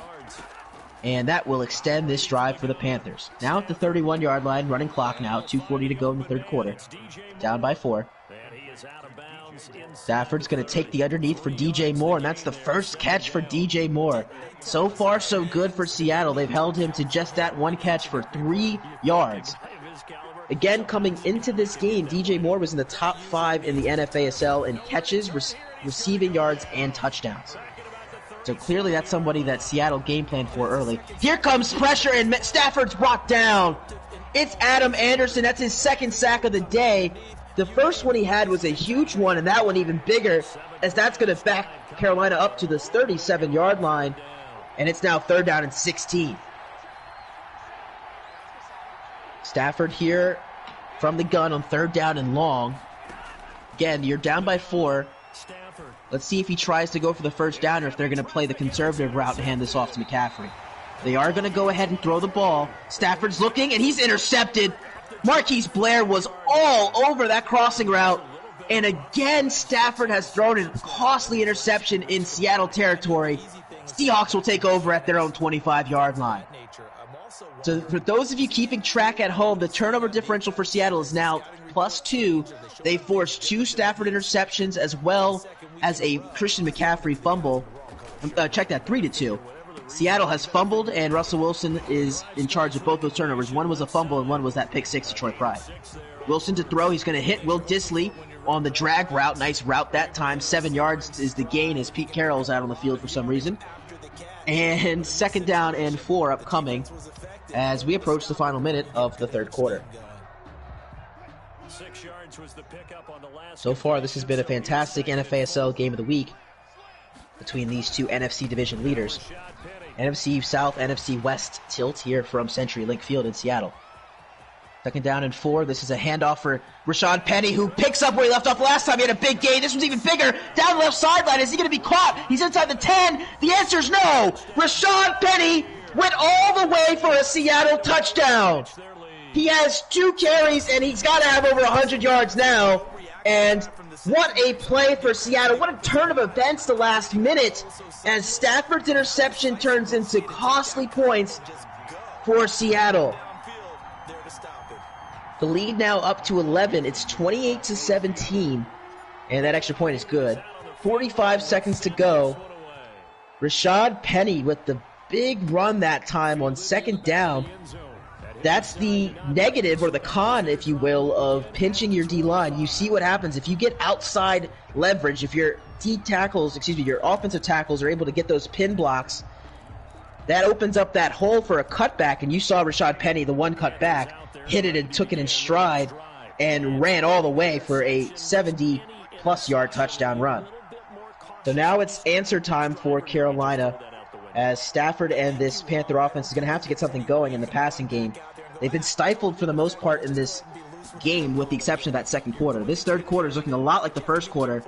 And that will extend this drive for the Panthers. Now at the 31-yard line, running clock now, 2:40 to go in the third quarter. Down by 4. Stafford's going to take the underneath for DJ Moore, and that's the first catch for DJ Moore. So far, so good for Seattle. They've held him to just that one catch for 3 yards. Again, coming into this game, DJ Moore was in the top 5 in the NFASL in catches, receiving yards, and touchdowns. So clearly that's somebody that Seattle game planned for early. Here comes pressure, and Stafford's brought down. It's Adam Anderson. That's his 2nd sack of the day. The first one he had was a huge one, and that one even bigger, as that's going to back Carolina up to this 37-yard line, and it's now 3rd down and 16. Stafford here from the gun on 3rd down and long. Again, you're down by 4. Let's see if he tries to go for the first down or if they're going to play the conservative route and hand this off to McCaffrey. They are going to go ahead and throw the ball. Stafford's looking, and he's intercepted. Marquise Blair was all over that crossing route. And again, Stafford has thrown a costly interception in Seattle territory. Seahawks will take over at their own 25-yard line. So for those of you keeping track at home, the turnover differential for Seattle is now +2. They forced 2 Stafford interceptions as well as a Christian McCaffrey fumble. Check that, 3-2. Seattle has fumbled, and Russell Wilson is in charge of both those turnovers. One was a fumble, and one was that pick 6 to Troy Pride. Wilson to throw. He's going to hit Will Dissly on the drag route. Nice route that time. 7 yards is the gain as Pete Carroll's out on the field for some reason. And 2nd down and 4 upcoming as we approach the final minute of the third quarter. So far, this has been a fantastic NFASL game of the week between these two NFC division leaders. NFC South, NFC West tilt here from CenturyLink Field in Seattle. 2nd down and 4. This is a handoff for Rashad Penny, who picks up where he left off last time. He had a big gain. This one's even bigger. Down the left sideline. Is he going to be caught? He's inside the 10. The answer is no. Rashad Penny went all the way for a Seattle touchdown. He has 2 carries, and he's got to have over 100 yards now. And what a play for Seattle. What a turn of events the last minute as Stafford's interception turns into costly points for Seattle. The lead now up to 11. It's 28-17, and that extra point is good. 45 seconds to go. Rashad Penny with the big run that time on 2nd down. That's the negative, or the con, if you will, of pinching your D-line. You see what happens if you get outside leverage, if your your offensive tackles are able to get those pin blocks. That opens up that hole for a cutback, and you saw Rashad Penny, the one cut back, hit it and took it in stride and ran all the way for a 70-plus yard touchdown run. So now it's answer time for Carolina, as Stafford and this Panther offense is going to have to get something going in the passing game. They've been stifled for the most part in this game, with the exception of that second quarter. This third quarter is looking a lot like the first quarter.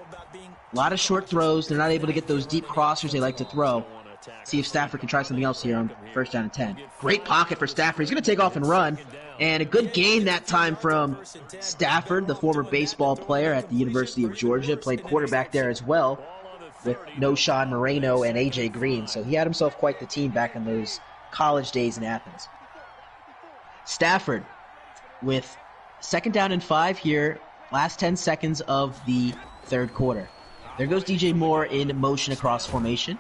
A lot of short throws. They're not able to get those deep crossers they like to throw. See if Stafford can try something else here on 1st down and 10. Great pocket for Stafford. He's going to take off and run. And a good gain that time from Stafford, the former baseball player at the University of Georgia. Played quarterback there as well, with Noshawn Moreno and A.J. Green. So he had himself quite the team back in those college days in Athens. Stafford with 2nd down and 5 here, last 10 seconds of the third quarter. There goes DJ Moore in motion across formation.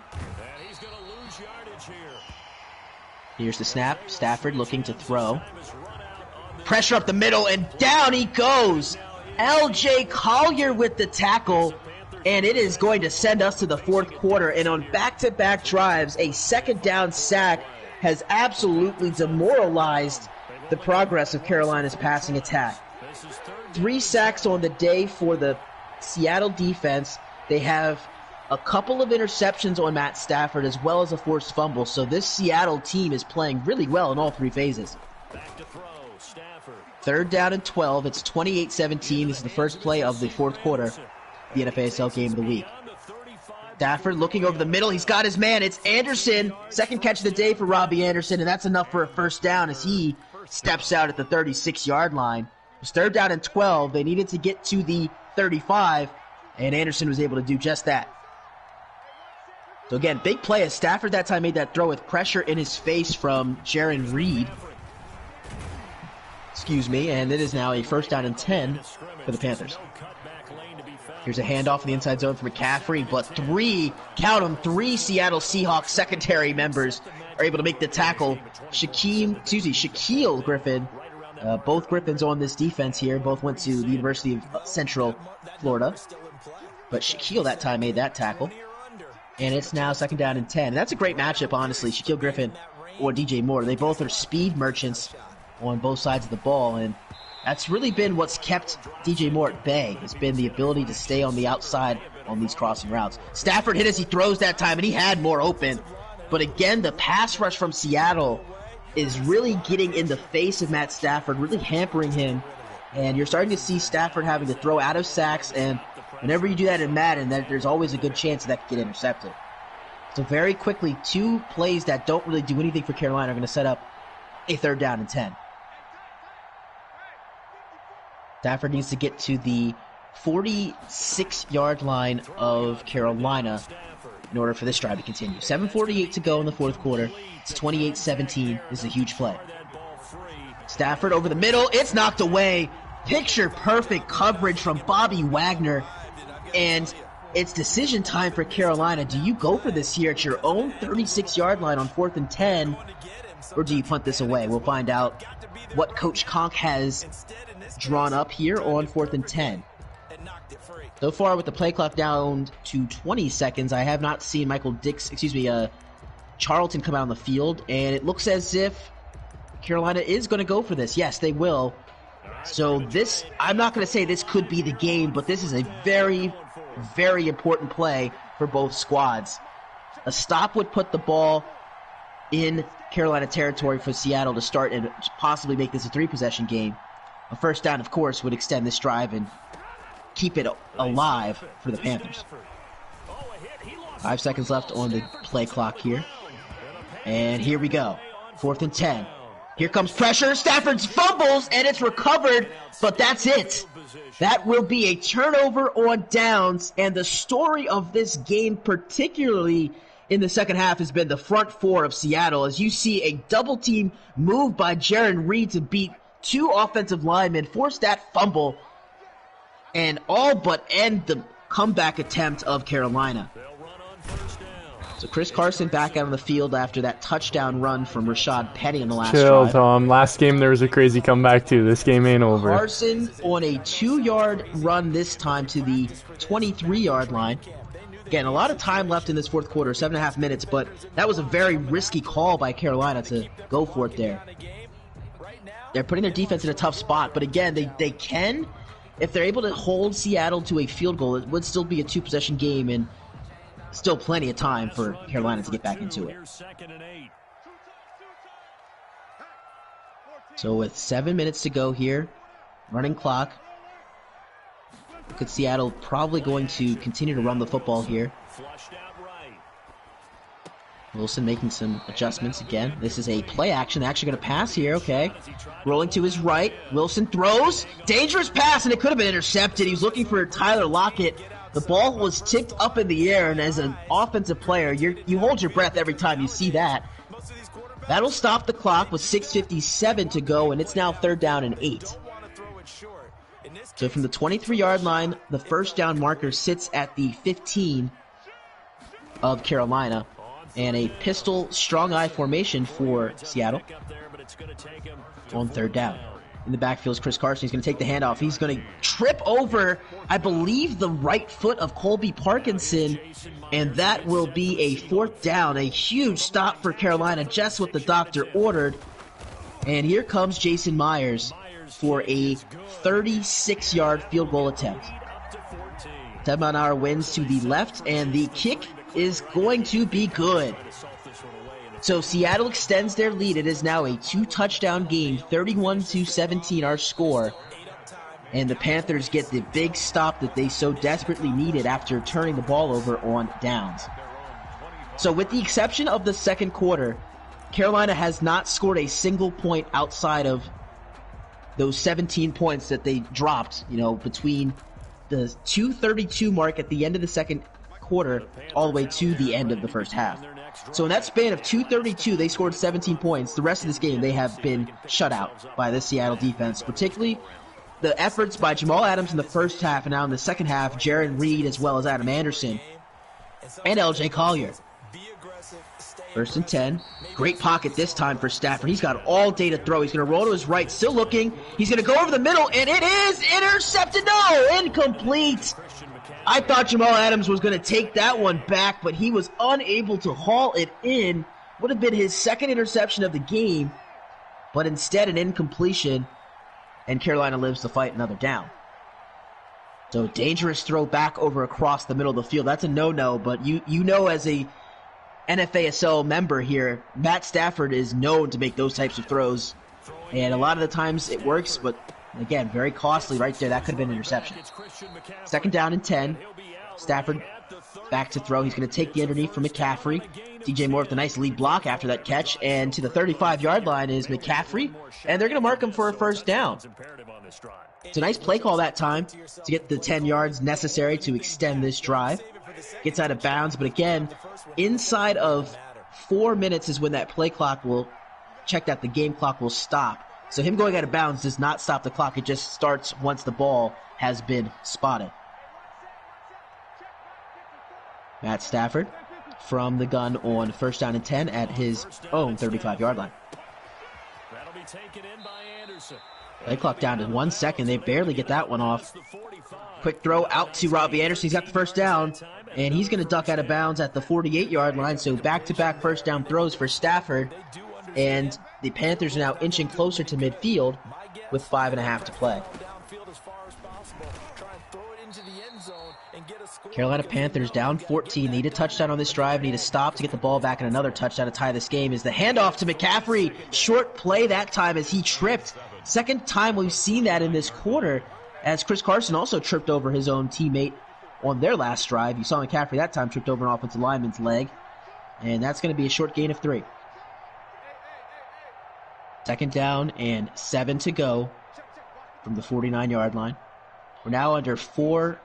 Here's the snap. Stafford looking to throw. Pressure up the middle, and down he goes. L.J. Collier with the tackle, and it is going to send us to the fourth quarter. And on back-to-back drives, a second down sack has absolutely demoralized the progress of Carolina's passing attack. 3 sacks on the day for the Seattle defense. They have a couple of interceptions on Matt Stafford as well as a forced fumble. So this Seattle team is playing really well in all 3 phases. Third down and 12. It's 28-17. This is the first play of the fourth quarter, the NFASL game of the week. Stafford looking over the middle. He's got his man. It's Anderson. Second catch of the day for Robbie Anderson, and that's enough for a first down as he steps out at the 36-yard line. It was third down and 12. They needed to get to the 35, and Anderson was able to do just that. So again, big play as Stafford that time made that throw with pressure in his face from Jaron Reed. And it is now a first down and 10 for the Panthers. Here's a handoff in the inside zone for McCaffrey, but 3 Seattle Seahawks secondary members are able to make the tackle. Shaquille Griffin, both Griffins on this defense here, both went to the University of Central Florida. But Shaquille that time made that tackle. And it's now second down and 10. And that's a great matchup, honestly. Shaquille Griffin or DJ Moore. They both are speed merchants on both sides of the ball, and that's really been what's kept DJ Moore at bay. It's been the ability to stay on the outside on these crossing routes. Stafford hit as he throws that time, and he had Moore open. But again, the pass rush from Seattle is really getting in the face of Matt Stafford, really hampering him. And you're starting to see Stafford having to throw out of sacks, and whenever you do that in Madden, there's always a good chance that could get intercepted. So very quickly, 2 plays that don't really do anything for Carolina are going to set up a third down and 10. Stafford needs to get to the 46-yard line of Carolina in order for this drive to continue. 7:48 to go in the fourth quarter. It's 28-17. This is a huge play. Stafford over the middle. It's knocked away. Picture-perfect coverage from Bobby Wagner. And it's decision time for Carolina. Do you go for this here at your own 36-yard line on 4th and 10, or do you punt this away? We'll find out what Coach Conk has drawn up here on 4th and 10. So far, with the play clock down to 20 seconds, I have not seen Charlton come out on the field, and it looks as if Carolina is going to go for this. Yes, they will. So this, I'm not going to say this could be the game, but this is a very, very important play for both squads. A stop would put the ball in Carolina territory for Seattle to start and possibly make this a 3-possession game. A first down, of course, would extend this drive and keep it alive for the Panthers. 5 seconds left on the play clock here. And here we go. 4th and 10. Here comes pressure. Stafford fumbles, and it's recovered, but that's it. That will be a turnover on downs, and the story of this game, particularly in the second half, has been the front 4 of Seattle, as you see a double-team move by Jaron Reed to beat 2 offensive linemen, force that fumble, and all but end the comeback attempt of Carolina. So Chris Carson back out on the field after that touchdown run from Rashad Penny in the last
Chill,
drive.
Tom. Last game there was a crazy comeback too. This game ain't over.
Carson on a 2-yard run this time to the 23-yard line. Again, a lot of time left in this fourth quarter, 7.5 minutes, but that was a very risky call by Carolina to go for it there. They're putting their defense in a tough spot, but again, they can, if they're able to hold Seattle to a field goal, it would still be a 2-possession game and still plenty of time for Carolina to get back into it. So with 7 minutes to go here, running clock, look at Seattle probably going to continue to run the football here. Wilson making some adjustments again. This is a play action. They're actually going to pass here, okay. Rolling to his right. Wilson throws. Dangerous pass, and it could have been intercepted. He was looking for Tyler Lockett. The ball was tipped up in the air, and as an offensive player, you hold your breath every time you see that. That'll stop the clock with 6:57 to go, and it's now third down and 8. So from the 23-yard line, the first down marker sits at the 15 of Carolina. And a pistol strong eye formation for Seattle on third down. In the backfield is Chris Carson. He's going to take the handoff. He's going to trip over, I believe, the right foot of Colby Parkinson, and that will be a fourth down. A huge stop for Carolina, just what the doctor ordered. And here comes Jason Myers for a 36-yard field goal attempt. 10-mile-an-hour winds to the left, and the kick is going to be good. So Seattle extends their lead. It is now a 2-touchdown game, 31-17 our score. And the Panthers get the big stop that they so desperately needed after turning the ball over on downs. So with the exception of the second quarter, Carolina has not scored a single point outside of those 17 points that they dropped, between the 2:32 mark at the end of the second quarter all the way to the end of the first half. So in that span of 2:32, they scored 17 points. The rest of this game, they have been shut out by the Seattle defense, particularly the efforts by Jamal Adams in the first half, and now in the second half, Jaron Reed as well as Adam Anderson and LJ Collier. First and 10. Great pocket this time for Stafford. He's got all day to throw. He's going to roll to his right, still looking. He's going to go over the middle, and it is intercepted. No, incomplete. I thought Jamal Adams was going to take that one back, but he was unable to haul it in. Would have been his second interception of the game, but instead an incompletion, and Carolina lives to fight another down. So dangerous throw back over across the middle of the field. That's a no-no, but you know as a NFASL member here, Matt Stafford is known to make those types of throws, and a lot of the times it works, but again, very costly right there. That could have been an interception. Second down and 10. Stafford back to throw. He's going to take the underneath from McCaffrey. DJ Moore with a nice lead block after that catch, and to the 35-yard line is McCaffrey, and they're going to mark him for a first down. It's a nice play call that time to get the 10 yards necessary to extend this drive. Gets out of bounds, but again, inside of 4 minutes is when that play clock will check that the game clock will stop. So him going out of bounds does not stop the clock. It just starts once the ball has been spotted. Matt Stafford from the gun on first down and 10 at his own 35-yard line.
That'll be taken in by Anderson.
Play clock down to 1 second. They barely get that one off. Quick throw out to Robbie Anderson. He's got the first down, and he's going to duck out of bounds at the 48-yard line. So back-to-back first down throws for Stafford, and the Panthers are now inching closer to midfield with 5.5 to play. Carolina Panthers down 14. Need a touchdown on this drive. Need a stop to get the ball back, and another touchdown to tie this game is the handoff to McCaffrey. Short play that time as he tripped. Second time we've seen that in this quarter, as Chris Carson also tripped over his own teammate on their last drive. You saw McCaffrey that time tripped over an offensive lineman's leg, and that's going to be a short gain of 3. Second down and 7 to go from the 49-yard line. We're now under 4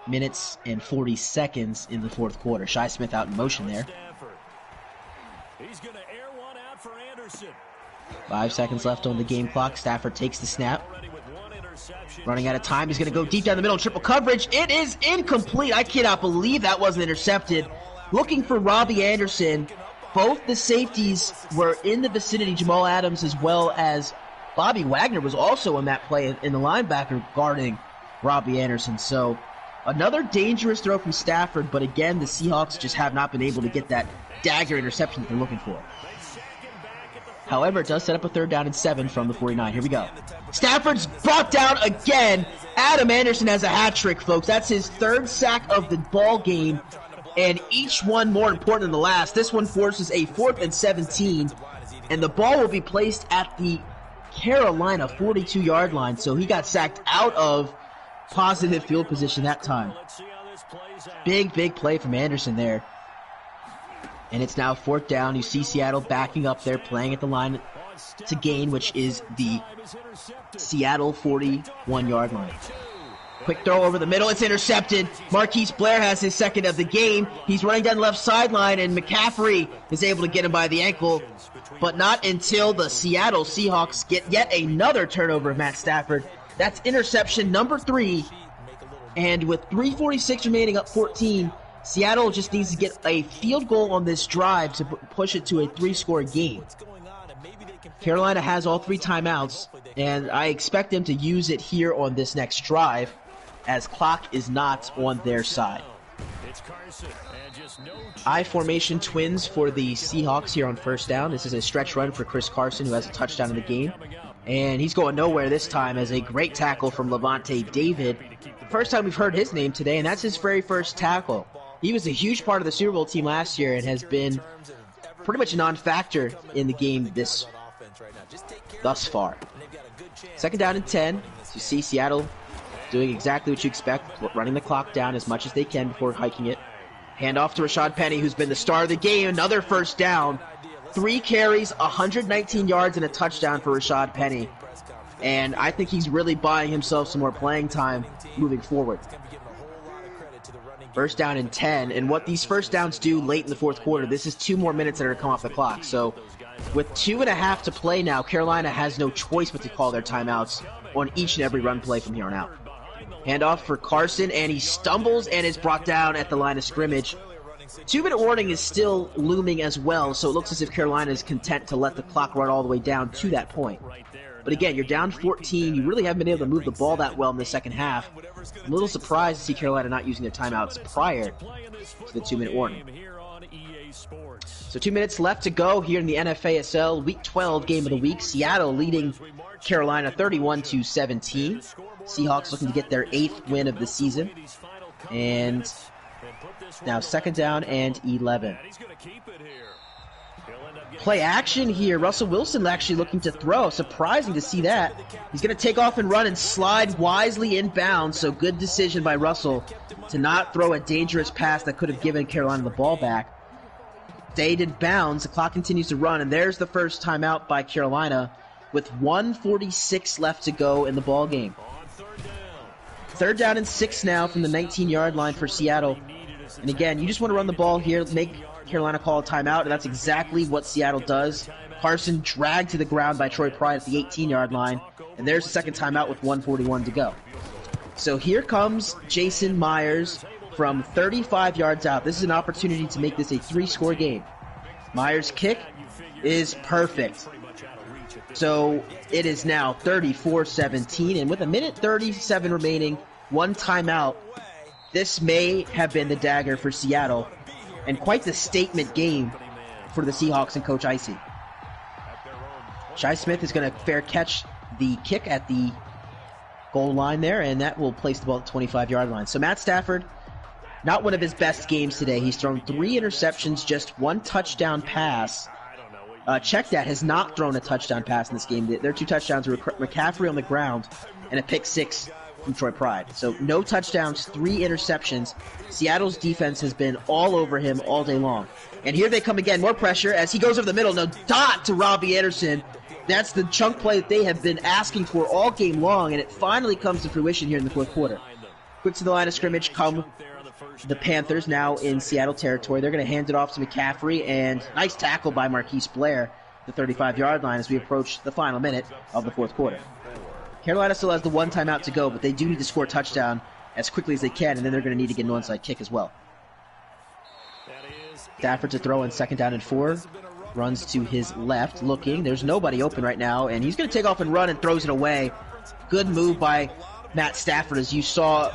minutes and 40 seconds in the fourth quarter. Shi Smith out in motion there.
He's going to air one out for Anderson.
5 seconds left on the game clock. Stafford takes the snap. Running out of time. He's going to go deep down the middle. Triple coverage. It is incomplete. I cannot believe that wasn't intercepted. Looking for Robbie Anderson. Both the safeties were in the vicinity. Jamal Adams as well as Bobby Wagner was also in that play in the linebacker guarding Robbie Anderson. So another dangerous throw from Stafford, but again, the Seahawks just have not been able to get that dagger interception that they're looking for. However, it does set up a third down and 7 from the 49. Here we go. Stafford's brought down again. Adam Anderson has a hat trick, folks. That's his third sack of the ball game, and each one more important than the last. This one forces a 4th and 17, and the ball will be placed at the Carolina 42-yard line. So he got sacked out of positive field position that time. Big play from Anderson there. And it's now 4th down. You see Seattle backing up there, playing at the line to gain, which is the Seattle 41-yard line. Quick throw over the middle. It's intercepted. Marquise Blair has his second of the game. He's running down the left sideline, and McCaffrey is able to get him by the ankle, but not until the Seattle Seahawks get yet another turnover of Matt Stafford. That's interception number 3. And with 3:46 remaining, up 14, Seattle just needs to get a field goal on this drive to push it to a 3-score game. Carolina has all 3 timeouts, and I expect them to use it here on this next drive, as clock is not on their side. I formation twins for the Seahawks here on first down. This is a stretch run for Chris Carson, who has a touchdown in the game. And he's going nowhere this time as a great tackle from Levante David. First time we've heard his name today, and that's his very first tackle. He was a huge part of the Super Bowl team last year and has been pretty much a non-factor in the game thus far. Second down and 10. You see Seattle doing exactly what you expect, running the clock down as much as they can before hiking it. Handoff to Rashad Penny, who's been the star of the game. Another first down. 3 carries, 119 yards, and a touchdown for Rashad Penny. And I think he's really buying himself some more playing time moving forward. First down and 10. And what these first downs do late in the fourth quarter, this is 2 more minutes that are going to come off the clock. So with 2.5 to play now, Carolina has no choice but to call their timeouts on each and every run play from here on out. Handoff for Carson, and he stumbles and is brought down at the line of scrimmage. 2-minute warning is still looming as well, so it looks as if Carolina is content to let the clock run all the way down to that point. But again, you're down 14. You really haven't been able to move the ball that well in the second half. I'm a little surprised to see Carolina not using their timeouts prior to the 2-minute warning. So 2 minutes left to go here in the NFASL Week 12 game of the week. Seattle leading Carolina 31-17. Seahawks looking to get their 8th win of the season. And now second down and 11. Play action here. Russell Wilson actually looking to throw. Surprising to see that. He's going to take off and run and slide wisely inbounds. So good decision by Russell to not throw a dangerous pass that could have given Carolina the ball back. Stayed in bounds. The clock continues to run, and there's the first timeout by Carolina with 1:46 left to go in the ball game. Third down and 6 now from the 19-yard line for Seattle. And again, you just want to run the ball here, make Carolina call a timeout, and that's exactly what Seattle does. Carson dragged to the ground by Troy Pride at the 18-yard line, and there's the second timeout with 1:41 to go. So here comes Jason Myers from 35 yards out. This is an opportunity to make this a 3-score game. Myers' kick is perfect. So it is now 34-17, and with a minute 37 remaining, 1 timeout, this may have been the dagger for Seattle, and quite the statement game for the Seahawks and Coach Icy. Shi Smith is going to fair catch the kick at the goal line there, and that will place the ball at the 25-yard line. So Matt Stafford, not one of his best games today. He's thrown 3 interceptions, just 1 touchdown pass. Check that has not thrown a touchdown pass in this game. Their 2 touchdowns were McCaffrey on the ground and a pick 6 from Troy Pride. So no touchdowns, 3 interceptions. Seattle's defense has been all over him all day long. And here they come again, more pressure as he goes over the middle. No, dot to Robbie Anderson. That's the chunk play that they have been asking for all game long, and it finally comes to fruition here in the fourth quarter. Quick to the line of scrimmage come the Panthers, now in Seattle territory. They're going to hand it off to McCaffrey, and nice tackle by Marquise Blair, the 35-yard line, as we approach the final minute of the fourth quarter. Carolina still has the 1 timeout to go, but they do need to score a touchdown as quickly as they can, and then they're going to need to get an onside kick as well. Stafford to throw in second down and 4. Runs to his left, looking. There's nobody open right now, and he's going to take off and run and throws it away. Good move by Matt Stafford, as you saw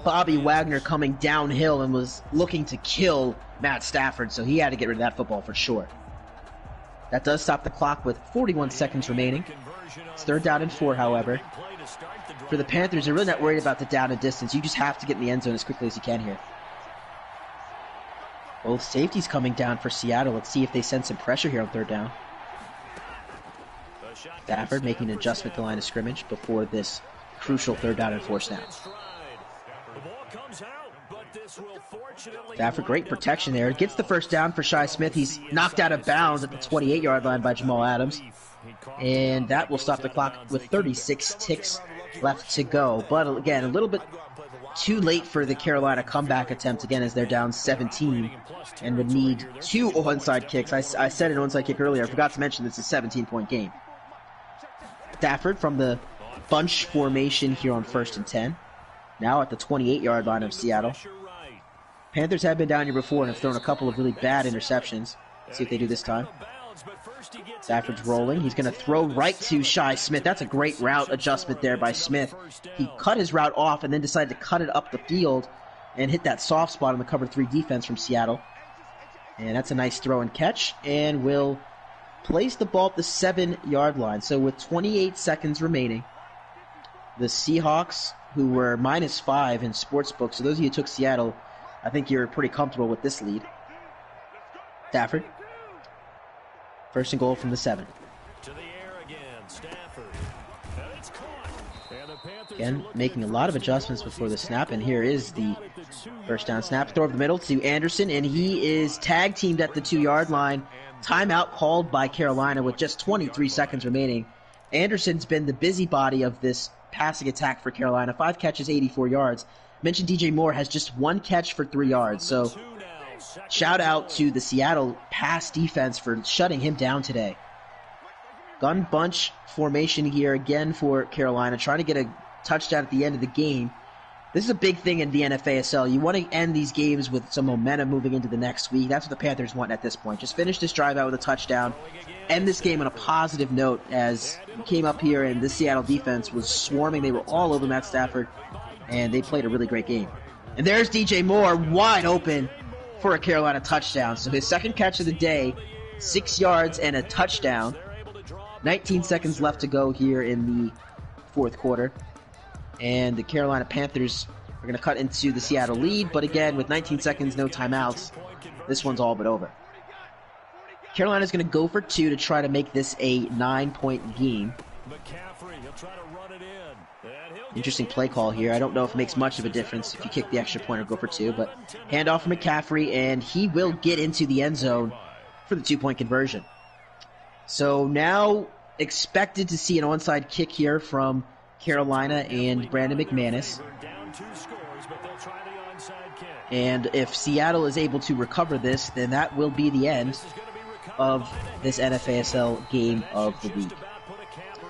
Bobby Wagner coming downhill and was looking to kill Matt Stafford, so he had to get rid of that football for sure. That does stop the clock with 41 seconds remaining. It's third down and 4, however. For the Panthers, they're really not worried about the down and distance. You just have to get in the end zone as quickly as you can here. Both safeties coming down for Seattle. Let's see if they send some pressure here on third down. Stafford making an adjustment to the line of scrimmage before this crucial third down and 4 snap. Stafford, great protection there. Gets the first down for Shi Smith. He's knocked out of bounds at the 28-yard line by Jamal Adams. And that will stop the clock with 36 ticks left to go. But again, a little bit too late for the Carolina comeback attempt, again, as they're down 17 and would need 2 onside kicks. I said an onside kick earlier. I forgot to mention this is a 17-point game. Stafford from the bunch formation here on 1st and 10. Now at the 28-yard line of Seattle. Panthers have been down here before and have thrown a couple of really bad interceptions. Let's see if they do this time. Stafford's rolling. He's going to throw right to Shi Smith. That's a great route adjustment there by Smith. He cut his route off and then decided to cut it up the field and hit that soft spot on the cover 3 defense from Seattle. And that's a nice throw and catch, and will place the ball at the 7-yard line. So with 28 seconds remaining, the Seahawks, who were -5 in sportsbook, so those of you who took Seattle, I think you're pretty comfortable with this lead. Stafford. First and goal from the 7.
To the air again, Stafford. It's caught. And the Panthers
Again, making a lot of adjustments before the snap, and here is the first down snap. Throw over the middle to Anderson, and he is tag teamed at the 2-yard line. Timeout called by Carolina with just 23 seconds remaining. Anderson's been the busybody of this passing attack for Carolina. 5 catches, 84 yards. Mentioned DJ Moore has just 1 catch for 3 yards, so shout out to the Seattle pass defense for shutting him down today. Gun bunch formation here again for Carolina, trying to get a touchdown at the end of the game. This is a big thing in the NFASL. You want to end these games with some momentum moving into the next week. That's what the Panthers want at this point. Just finish this drive out with a touchdown. End this game on a positive note as we came up here and this Seattle defense was swarming. They were all over Matt Stafford, and they played a really great game. And there's DJ Moore wide open for a Carolina touchdown. So his second catch of the day, 6 yards and a touchdown. 19 seconds left to go here in the fourth quarter. And the Carolina Panthers are going to cut into the Seattle lead. But again, with 19 seconds, no timeouts, this one's all but over. Carolina's going to go for 2 to try to make this a 9-point game. Interesting play call here. I don't know if it makes much of a difference if you kick the extra point or go for 2. But handoff from McCaffrey, and he will get into the end zone for the 2-point conversion. So now expected to see an onside kick here from Carolina and Brandon McManus. And if Seattle is able to recover this, then that will be the end of this NFASL game of the week.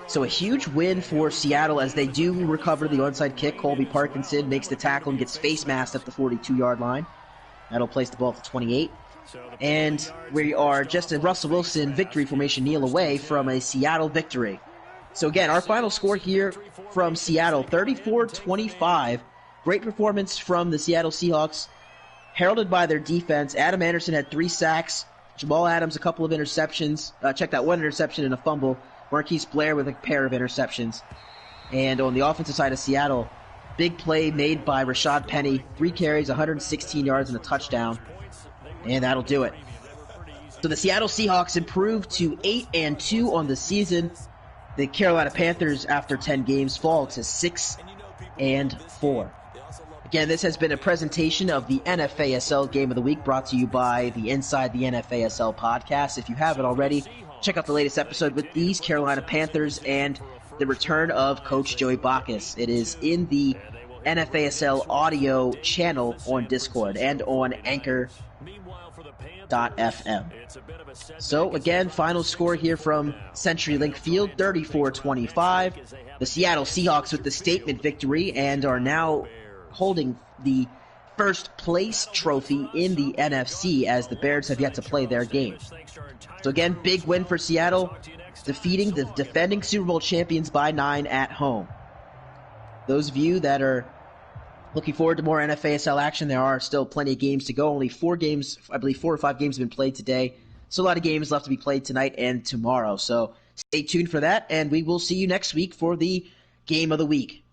So a huge win for Seattle as they do recover the onside kick. Colby Parkinson makes the tackle and gets face masked at the 42-yard line. That'll place the ball at the 28. And we are just a Russell Wilson victory formation kneel away from a Seattle victory. So again, our final score here from Seattle, 34-25. Great performance from the Seattle Seahawks, heralded by their defense. Adam Anderson had 3 sacks. Jamal Adams, a couple of interceptions. Checked out 1 interception and a fumble. Marquise Blair with a pair of interceptions. And on the offensive side of Seattle, big play made by Rashad Penny. 3 carries, 116 yards, and a touchdown. And that'll do it. So the Seattle Seahawks improved to 8-2 on the season. The Carolina Panthers, after 10 games, fall to 6-4. Again, this has been a presentation of the NFASL Game of the Week, brought to you by the Inside the NFASL podcast. If you haven't already, check out the latest episode with these Carolina Panthers and the return of Coach Joey Bacchus. It is in the NFASL audio channel on Discord and on Anchor.fm. So again, final score here from CenturyLink Field, 34-25. The Seattle Seahawks with the statement victory and are now holding the first place trophy in the NFC as the Bears have yet to play their game. So again, big win for Seattle, defeating the defending Super Bowl champions by 9 at home. Those of you that are looking forward to more NFASL action, there are still plenty of games to go. Only 4 games, I believe 4 or 5 games have been played today. So a lot of games left to be played tonight and tomorrow. So stay tuned for that, and we will see you next week for the Game of the Week.